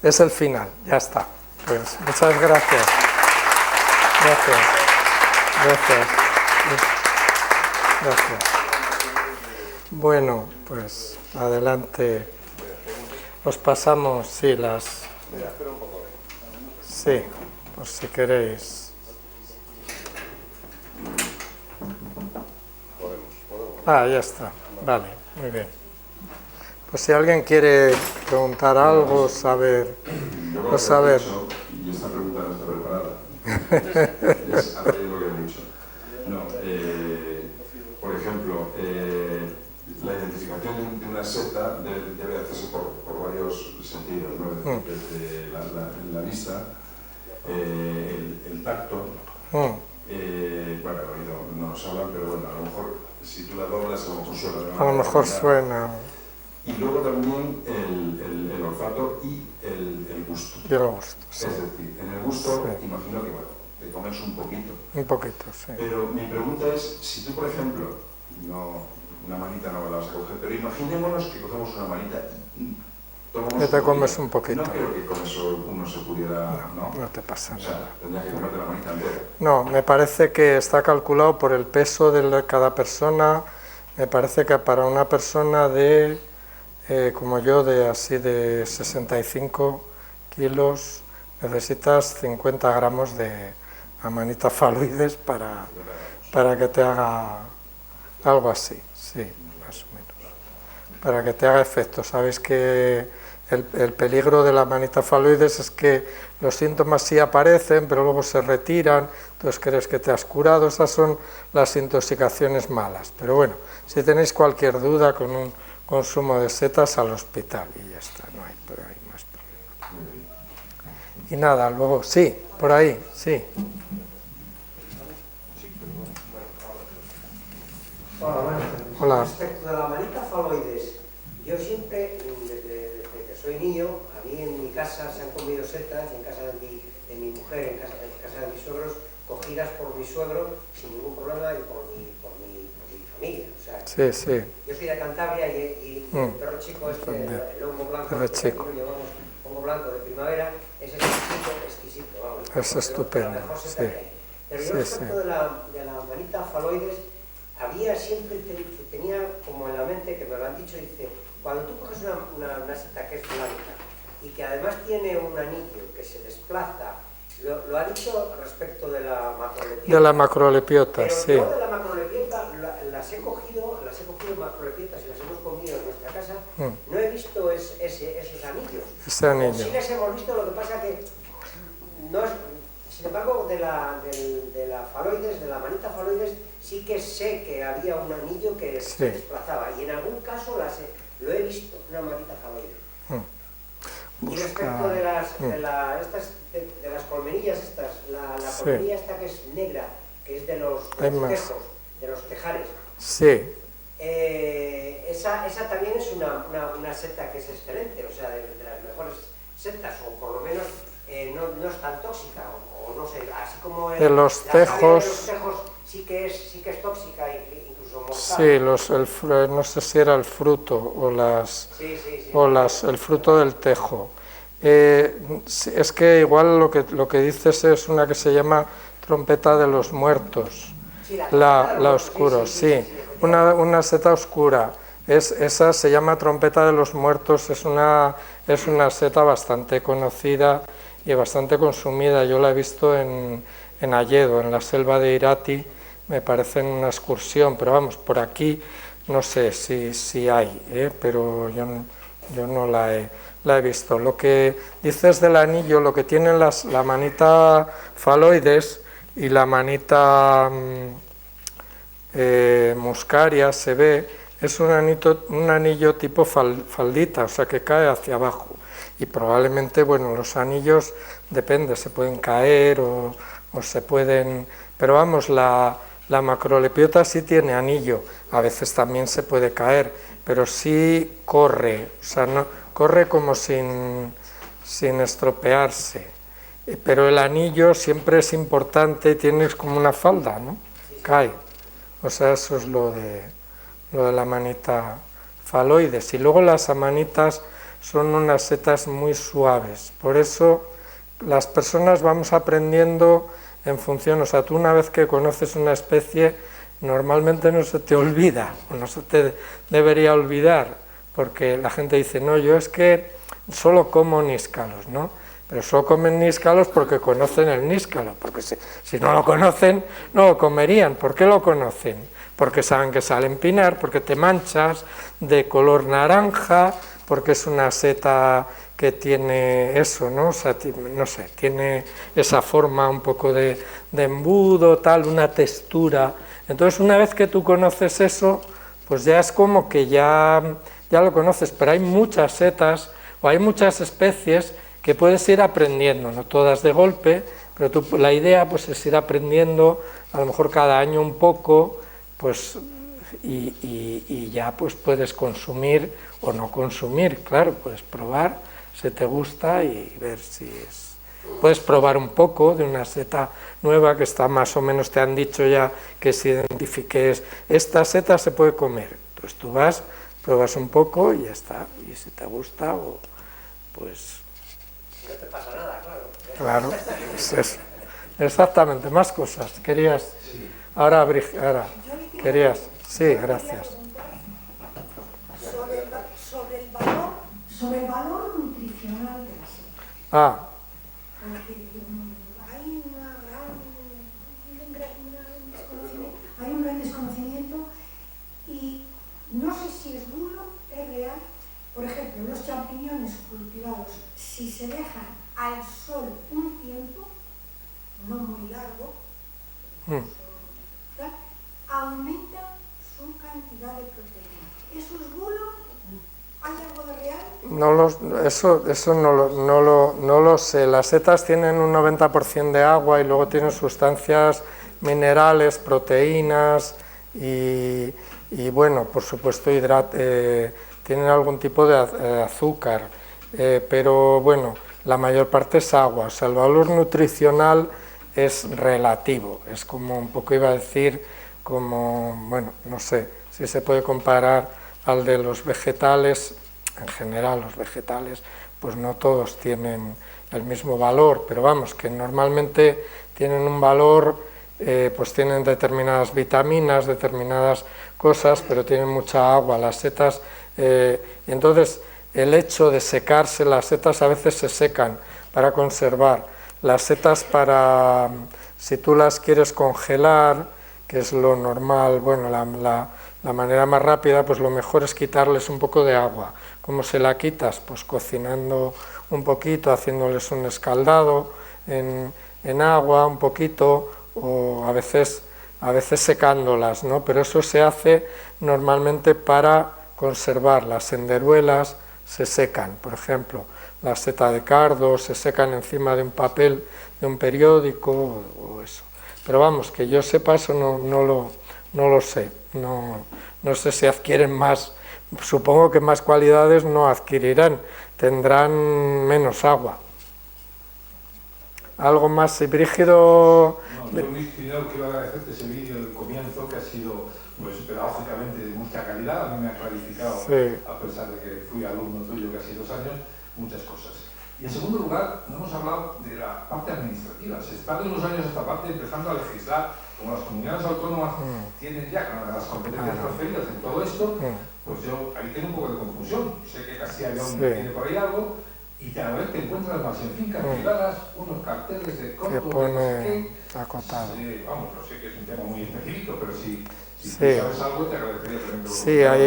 el final, ya está. Pues muchas gracias. Gracias. Bueno, pues adelante. Os pasamos, sí, las... Sí, por si queréis. Ah, ya está. Vale, muy bien. Pues si alguien quiere preguntar algo, saber... Yo saber. Y esta pregunta no está preparada. Es hacer lo que he dicho. No, por ejemplo, la identificación de una seta debe hacerse por varios sentidos, ¿no? Desde la vista, el tacto, bueno, el oído no nos hablan, pero bueno, a lo mejor si tú la doblas a lo mejor suena. A lo mejor suena. Y luego también el olfato y el gusto. Y el gusto, sí. Es decir, en el gusto, sí, imagino que, bueno, te comes un poquito. Un poquito, sí. Pero mi pregunta es, si tú, por ejemplo, una manita no la vas a coger, pero imaginémonos que cogemos una manita y tomamos... Que te comes un poquito. No creo que con eso uno se pudiera... No te pasa nada. O sea, tendrías que comerte la manita entera. No, me parece que está calculado por el peso de cada persona. Me parece que para una persona de... como yo, de 65 kilos, necesitas 50 gramos de amanita faloides para que te haga algo así, sí, más o menos, para que te haga efecto. Sabéis que el peligro de la amanita faloides es que los síntomas sí aparecen, pero luego se retiran, entonces crees que te has curado. Esas son las intoxicaciones malas. Pero bueno, si tenéis cualquier duda, con un consumo de setas al hospital y ya está, no hay más problema. Y nada, luego, sí, por ahí, sí. Hola. Respecto de la manita faloides, yo siempre, desde que soy niño, a mí en mi casa se han comido setas, y en casa de mi mujer, en casa de mis suegros, cogidas por mi suegro sin ningún problema y por mi familia. O sea, sí, sí. Yo soy de Cantabria y el perro chico este, el lomo blanco, que llevamos lomo blanco de primavera, es exquisito, vamos. Es estupendo, la mejor seta sí. que hay. Pero yo respecto de la manita faloides, había siempre, tenía como en la mente, que me lo han dicho, dice, cuando tú coges una seta que es blanca y que además tiene un anillo que se desplaza, lo ha dicho respecto de la macrolepiota. De la macrolepiota, pero sí. yo de la macrolepiota las he cogido macrolepiotas y las hemos comido en nuestra casa, no he visto esos anillos. Ese anillo. Sí les hemos visto, lo que pasa que no es... Sin embargo, de la faloides, de la manita faloides, sí que sé que había un anillo que se desplazaba, y en algún caso lo he visto, una manita faloide. Y respecto de las colmenillas estas, la colmenilla esta que es negra, que es de los tejos, de los tejares. Sí. Esa también es una seta que es excelente, o sea, de las mejores setas, o por lo menos no es tan tóxica, o no sé, así como de los tejos sí que es tóxica, incluso mortal. Sí, no sé si era el fruto o el fruto del tejo. Es que igual lo que dices es una que se llama trompeta de los muertos, Sí, la oscura, sí. Una seta oscura. Esa se llama trompeta de los muertos, es una seta bastante conocida y bastante consumida. Yo la he visto en en Alledo, en la selva de Irati, me parece en una excursión, pero vamos, por aquí no sé si hay, pero yo no la he visto. Lo que dices del anillo, lo que tienen la manita faloides y la manita muscaria, se ve, es un anillo tipo faldita, o sea que cae hacia abajo. Y probablemente, bueno, los anillos, depende, se pueden caer o se pueden... Pero vamos, la macrolepiota sí tiene anillo, a veces también se puede caer, pero sí corre, o sea, no, corre como sin estropearse. Pero el anillo siempre es importante, tienes como una falda, ¿no? Cae. O sea, eso es lo de la manita faloides. Y luego las amanitas son unas setas muy suaves. Por eso las personas vamos aprendiendo en función, o sea, tú una vez que conoces una especie, normalmente no se te olvida, o no se te debería olvidar, porque la gente dice, no, yo es que solo como níscalos, ¿no? Pero solo comen níscalos porque conocen el níscalo, porque si no lo conocen, no lo comerían. ¿Por qué lo conocen? Porque saben que sale empinar, porque te manchas de color naranja, porque es una seta que tiene eso, ¿no? O sea, no sé, tiene esa forma un poco de embudo, tal, una textura. Entonces, una vez que tú conoces eso, pues ya es como que ya lo conoces, pero hay muchas setas o hay muchas especies que puedes ir aprendiendo, no todas de golpe, pero la idea pues es ir aprendiendo, a lo mejor cada año un poco, pues y ya pues puedes consumir o no consumir, claro, puedes probar, si te gusta y ver si es... Puedes probar un poco de una seta nueva que está más o menos, te han dicho ya que se identifiques, esta seta se puede comer, entonces tú vas, pruebas un poco y ya está, y si te gusta, pues... No te pasa nada, claro. Claro, es eso. Exactamente, más cosas, querías... Ahora querías... Sí, gracias. Sobre el valor nutricional de la seta. Porque hay un gran desconocimiento y no sé si es bulo, es real. Por ejemplo, los champiñones cultivados, si se dejan al sol un tiempo, no muy largo, aumenta su cantidad de proteína. ¿Eso es bulo? ¿Hay algo de real? Eso no lo sé. Las setas tienen un 90% de agua y luego tienen sustancias minerales, proteínas y bueno, por supuesto tienen algún tipo de azúcar, pero bueno, la mayor parte es agua. O sea, el valor nutricional es relativo, es como un poco, iba a decir, como, bueno, no sé si se puede comparar al de los vegetales. En general los vegetales pues no todos tienen el mismo valor, pero vamos, que normalmente tienen un valor, pues tienen determinadas vitaminas, determinadas cosas, pero tienen mucha agua. Las setas, y entonces el hecho de secarse, las setas a veces se secan para conservar, las setas para, si tú las quieres congelar, que es lo normal, bueno, la manera más rápida, pues lo mejor es quitarles un poco de agua. ¿Cómo se la quitas? Pues cocinando un poquito, haciéndoles un escaldado en agua un poquito, o a veces secándolas, ¿no? Pero eso se hace normalmente para conservar. Las enderuelas se secan, por ejemplo, la seta de cardo se secan encima de un papel de un periódico o eso. Pero vamos, que yo sepa eso no lo sé, no sé si adquieren más, supongo que más cualidades no adquirirán, tendrán menos agua. ¿Algo más, Brígido? No, yo lo que iba a agradecerte ese vídeo del comienzo, que ha sido pues pedagógicamente de mucha calidad, a mí me ha clarificado, sí, a pesar de que fui alumno tuyo casi 2 años, muchas cosas. Y en segundo lugar, no hemos hablado de la parte administrativa. Se está de unos años esta parte empezando a legislar, como las comunidades autónomas tienen ya las competencias transferidas en todo esto, pues yo ahí tengo un poco de confusión. Sé que Castilla y León tiene por ahí algo, y cada vez te encuentras más en fincas privadas unos carteles de corto, de no sé qué, acotado. Sí, vamos, no sé que es un tema muy específico, pero si Sí. tú sabes algo, te agradecería también que lo Sí, comentaras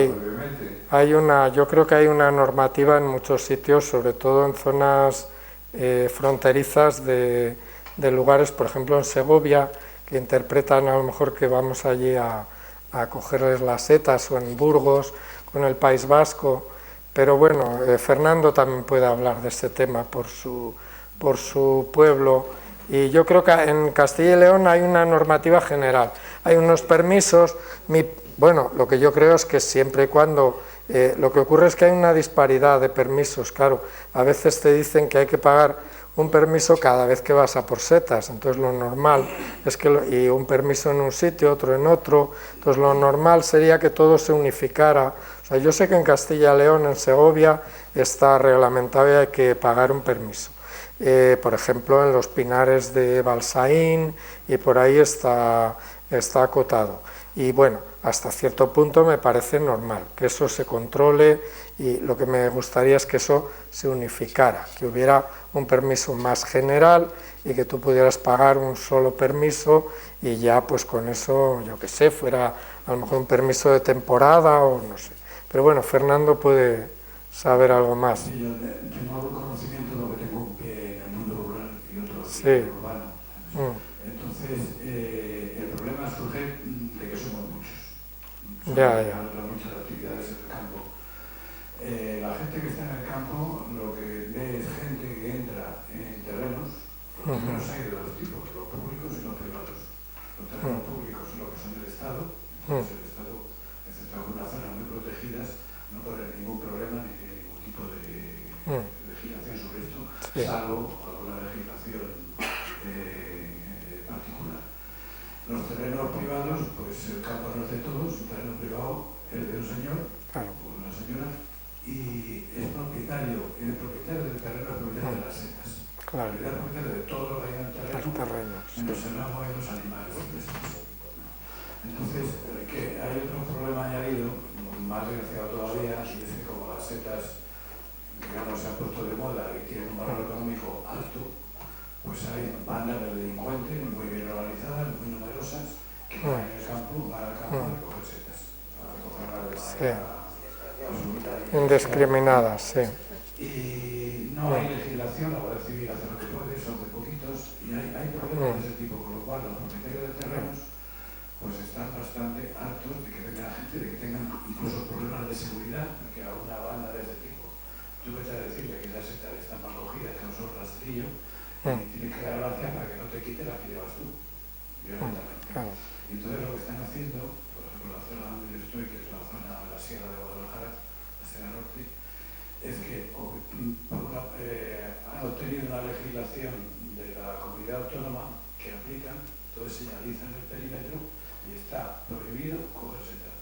brevemente. yo creo que hay una normativa en muchos sitios, sobre todo en zonas fronterizas de lugares, por ejemplo en Segovia, que interpretan a lo mejor que vamos allí a cogerles las setas, o en Burgos, con el País Vasco, pero bueno, Fernando también puede hablar de este tema por su pueblo, y yo creo que en Castilla y León hay una normativa general, hay unos permisos, bueno, lo que yo creo es que siempre y cuando, lo que ocurre es que hay una disparidad de permisos, claro, a veces te dicen que hay que pagar un permiso cada vez que vas a por setas, entonces lo normal es que, y un permiso en un sitio, otro en otro, entonces lo normal sería que todo se unificara. O sea, yo sé que en Castilla y León, en Segovia, está reglamentado y hay que pagar un permiso. Por ejemplo, en los Pinares de Balsaín, y por ahí está acotado. Y bueno, hasta cierto punto me parece normal que eso se controle, y lo que me gustaría es que eso se unificara, que hubiera un permiso más general y que tú pudieras pagar un solo permiso y ya pues con eso, yo qué sé, fuera a lo mejor un permiso de temporada o no sé. Pero bueno, Fernando puede saber algo más. Sí, yo tengo algún conocimiento de lo que tengo un pie en el mundo rural y otro Sí. en el urbano. Entonces, el problema surge de que somos muchos. Muchas actividades en el campo. La gente que está en el campo lo que ve es gente que entra en terrenos. Los terrenos hay de dos tipos, los públicos y los privados. Los terrenos públicos son los que son del Estado, entonces el Estado, excepto algunas zonas muy protegidas, no puede haber ningún problema ni tiene ningún tipo de legislación sobre esto, salvo alguna legislación particular. Los terrenos privados, pues el campo no es de todos, un terreno privado es de un señor o de una señora, y es propietario, el propietario del terreno es propietario de las setas. Claro. El propietario de todo lo que hay en el terreno, menos el agua y los animales. Entonces, que hay otro problema añadido, más desgraciado todavía, y es que como las setas, digamos, se han puesto de moda y tienen un valor económico alto, pues hay bandas de delincuentes muy bien organizadas, muy numerosas, que van al campo a recoger setas, a recogerlas de manera absoluta. Indiscriminadas, sí. Y no hay legislación, la Guardia Civil hace lo que puede, son muy poquitos, y hay problemas de ese tipo, con lo cual los propietarios de terrenos pues están bastante hartos de que venga gente, de que tengan incluso problemas de seguridad, que a una banda de este tipo, tú vete a decirle que esas setas están mal cogidas, que no son rastrillo, y tienes que dar gracias para que no te quite las que llevas tú, violentamente. Y entonces lo que están haciendo, por ejemplo, la zona donde yo estoy, que es la zona de la Sierra de Guadalajara, la Sierra Norte, es que han obtenido una legislación de la comunidad autónoma que aplican, entonces señalizan el perímetro y está prohibido coger setas.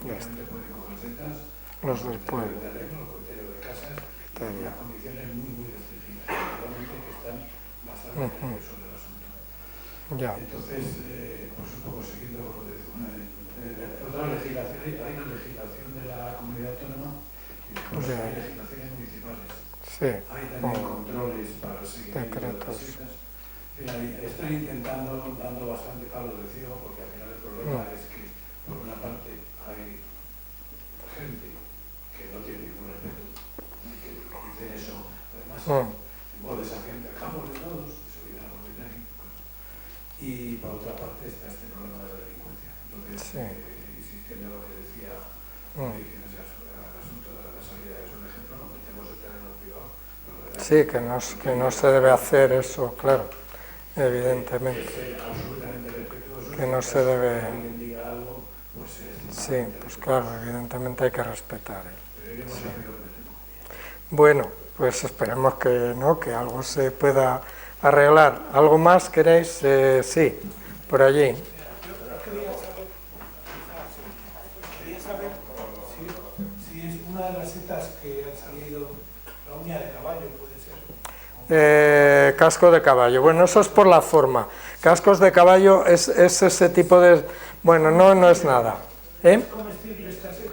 Obviamente pueden coger setas los del pueblo, de terreno, los propietarios de casas, y las condiciones muy restringidas, realmente que están bastante nerviosos del asunto. Entonces, pues un poco siguiendo otra legislación, hay una legislación de la comunidad autónoma y después hay legislaciones municipales. Hay también controles para el seguimiento de las setas. Están intentando, dando bastante palo de ciego, porque al final el problema es que, por una parte, hay gente que no tiene ningún respeto, que dice eso, además, en modo desafiante al campo de todos, que se olvidan a propietario, y por otra parte está este problema de la delincuencia. Entonces, insistiendo en lo que decía Orígenes al asunto de la salida, es un ejemplo, no metemos el terreno privado. Sí, que no se debe hacer eso, claro. Evidentemente, que no se debe. Sí, pues claro, evidentemente hay que respetar. Bueno, pues esperemos que que algo se pueda arreglar. ¿Algo más queréis? Sí, por allí. Quería saber si es una de las setas que han salido, la uña de caballo, puede ser. Casco de caballo, bueno, eso es por la forma. Cascos de caballo es ese tipo de... Bueno, no es nada. ¿Es comestible esta seta?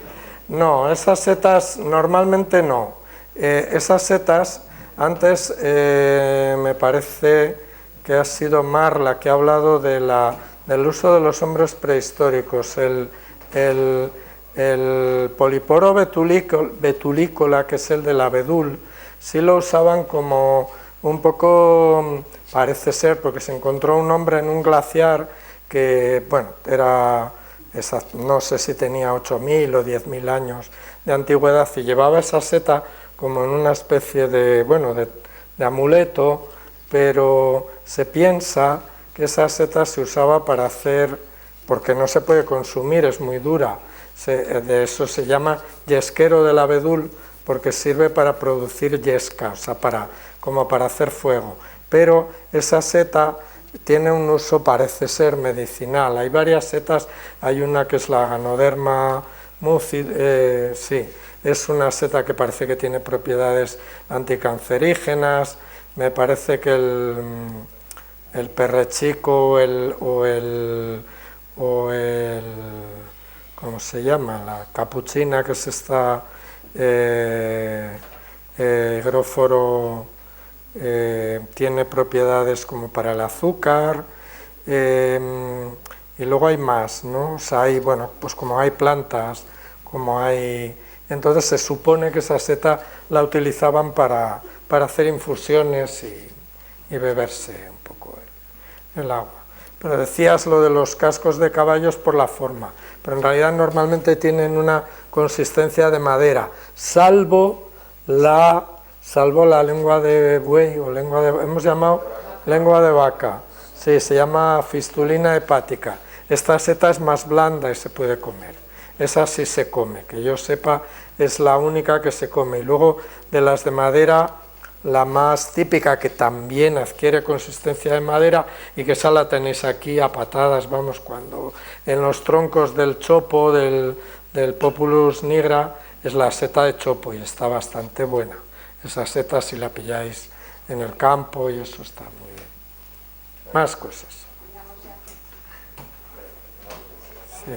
No, esas setas normalmente no. Esas setas, antes me parece que ha sido Mar la que ha hablado del uso de los hombres prehistóricos. El poliporo betulícola, que es el del abedul, sí lo usaban como un poco, parece ser, porque se encontró un hombre en un glaciar que, bueno, no sé si tenía 8.000 o 10.000 años de antigüedad, y llevaba esa seta como en una especie de, bueno, de amuleto, pero se piensa que esa seta se usaba para hacer, porque no se puede consumir, es muy dura, de eso se llama yesquero del abedul, porque sirve para producir yesca, o sea, como para hacer fuego, pero esa seta tiene un uso, parece ser, medicinal. Hay varias setas, hay una que es la Ganoderma mucid, sí, es una seta que parece que tiene propiedades anticancerígenas. Me parece que el perrechico o el ¿cómo se llama? La capuchina, que es esta higróforo, tiene propiedades como para el azúcar, y luego hay más, ¿no? O sea, hay, bueno, pues como hay plantas, como hay... Entonces se supone que esa seta la utilizaban para hacer infusiones y beberse un poco el agua. Pero decías lo de los cascos de caballos por la forma, pero en realidad normalmente tienen una consistencia de madera, salvo la lengua de buey o hemos llamado lengua de vaca, sí, se llama fistulina hepática. Esta seta es más blanda y se puede comer. Esa sí se come, que yo sepa es la única que se come. Y luego de las de madera, la más típica, que también adquiere consistencia de madera, y que esa la tenéis aquí a patadas, vamos, cuando en los troncos del chopo, del Populus nigra, es la seta de chopo y está bastante buena. Esa seta si la pilláis en el campo y eso está muy bien. Más cosas. Sí.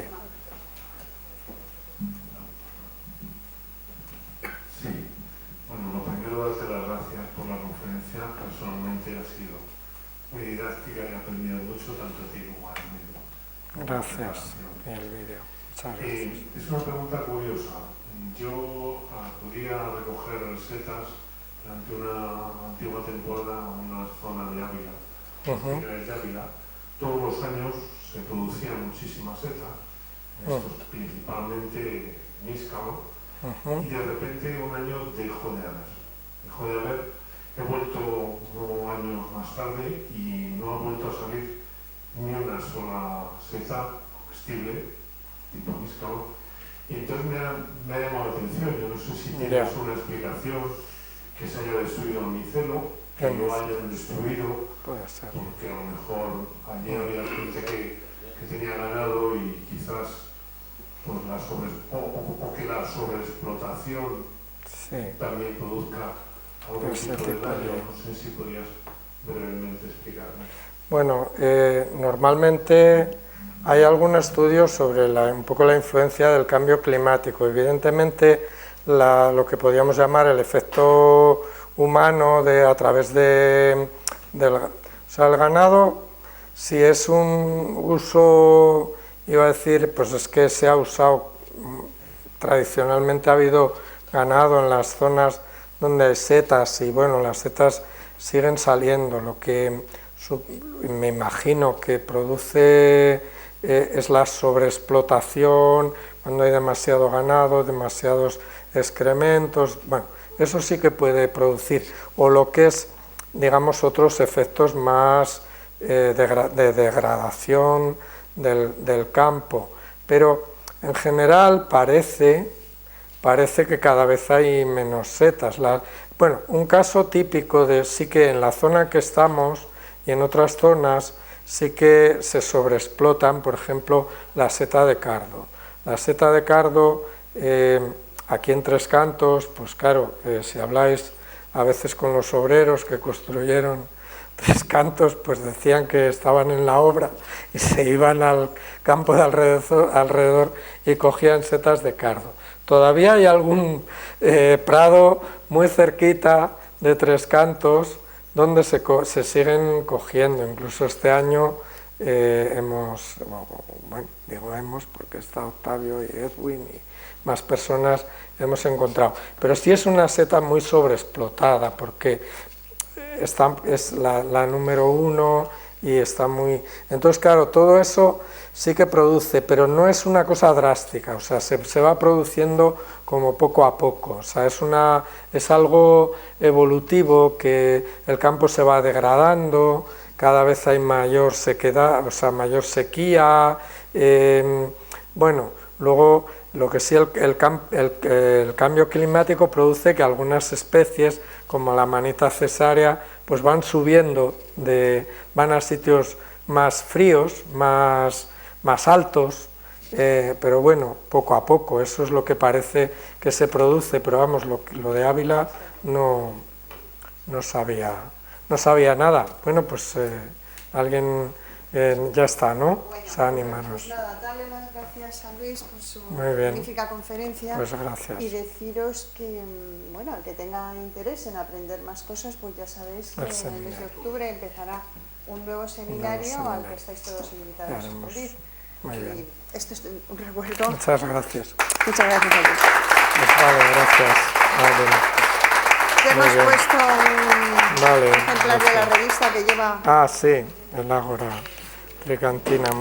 Bueno, lo primero, darte las gracias por la conferencia. Personalmente ha sido muy didáctica y he aprendido mucho, tanto a ti como a mí. Gracias. El vídeo. Muchas gracias. Es una pregunta curiosa. Yo acudí a recoger setas durante una antigua temporada en una zona de Ávila, de Ávila. Todos los años se producía muchísima seta, principalmente níscalo, y de repente un año dejó de haber. He vuelto 9 años más tarde y no ha vuelto a salir ni una sola seta comestible tipo níscalo, y entonces me ha llamado la atención. Yo no sé si tienes una explicación, que se haya destruido el micelo, que lo hayan destruido, porque a lo mejor allí había gente que tenía ganado y quizás pues que la sobreexplotación también produzca algún tipo de daño. No sé si podrías brevemente explicarme. Bueno, normalmente hay algún estudio sobre un poco la influencia del cambio climático. Evidentemente, lo que podríamos llamar el efecto humano a través o sea, el ganado, si es un uso, iba a decir, pues es que se ha usado, tradicionalmente ha habido ganado en las zonas donde hay setas, y bueno, las setas siguen saliendo. Lo que me imagino que produce es la sobreexplotación, cuando hay demasiado ganado, demasiados excrementos, bueno, eso sí que puede producir, o lo que es, digamos, otros efectos más de degradación del campo, pero en general parece que cada vez hay menos setas. Bueno, un caso típico sí que en la zona en que estamos y en otras zonas sí que se sobreexplotan, por ejemplo, la seta de cardo. La seta de cardo, aquí en Tres Cantos, pues claro, si habláis a veces con los obreros que construyeron Tres Cantos, pues decían que estaban en la obra y se iban al campo de alrededor y cogían setas de cardo. Todavía hay algún prado muy cerquita de Tres Cantos, donde se siguen cogiendo. Incluso este año hemos, bueno, digo hemos porque está Octavio y Edwin y más personas hemos encontrado. Pero sí es una seta muy sobreexplotada porque es la número 1 y está muy... Entonces, claro, todo eso sí que produce, pero no es una cosa drástica, o sea, se va produciendo como poco a poco, o sea, es algo evolutivo, que el campo se va degradando, cada vez hay mayor sequedad, o sea, mayor sequía, bueno, luego lo que sí el cambio climático produce que algunas especies, como la manita cesárea, pues van subiendo, van a sitios más fríos, más altos, pero bueno, poco a poco, eso es lo que parece que se produce, pero vamos, lo de Ávila no sabía nada. Bueno, pues alguien ya está, ¿no? Bueno, o sea, animaros. Pues nada, darle las gracias a Luis por su Muy bien. magnífica conferencia. Pues gracias. Y deciros que, bueno, el que tenga interés en aprender más cosas, pues ya sabéis que en el mes de octubre empezará un nuevo seminario al que estáis todos invitados a acudir. Muy bien. Y esto es un recuerdo. Muchas gracias. Muchas gracias a ti. Pues vale, gracias. Vale. Te hemos puesto un ejemplar de la revista que lleva... Ah, sí, el Ágora Tricantina.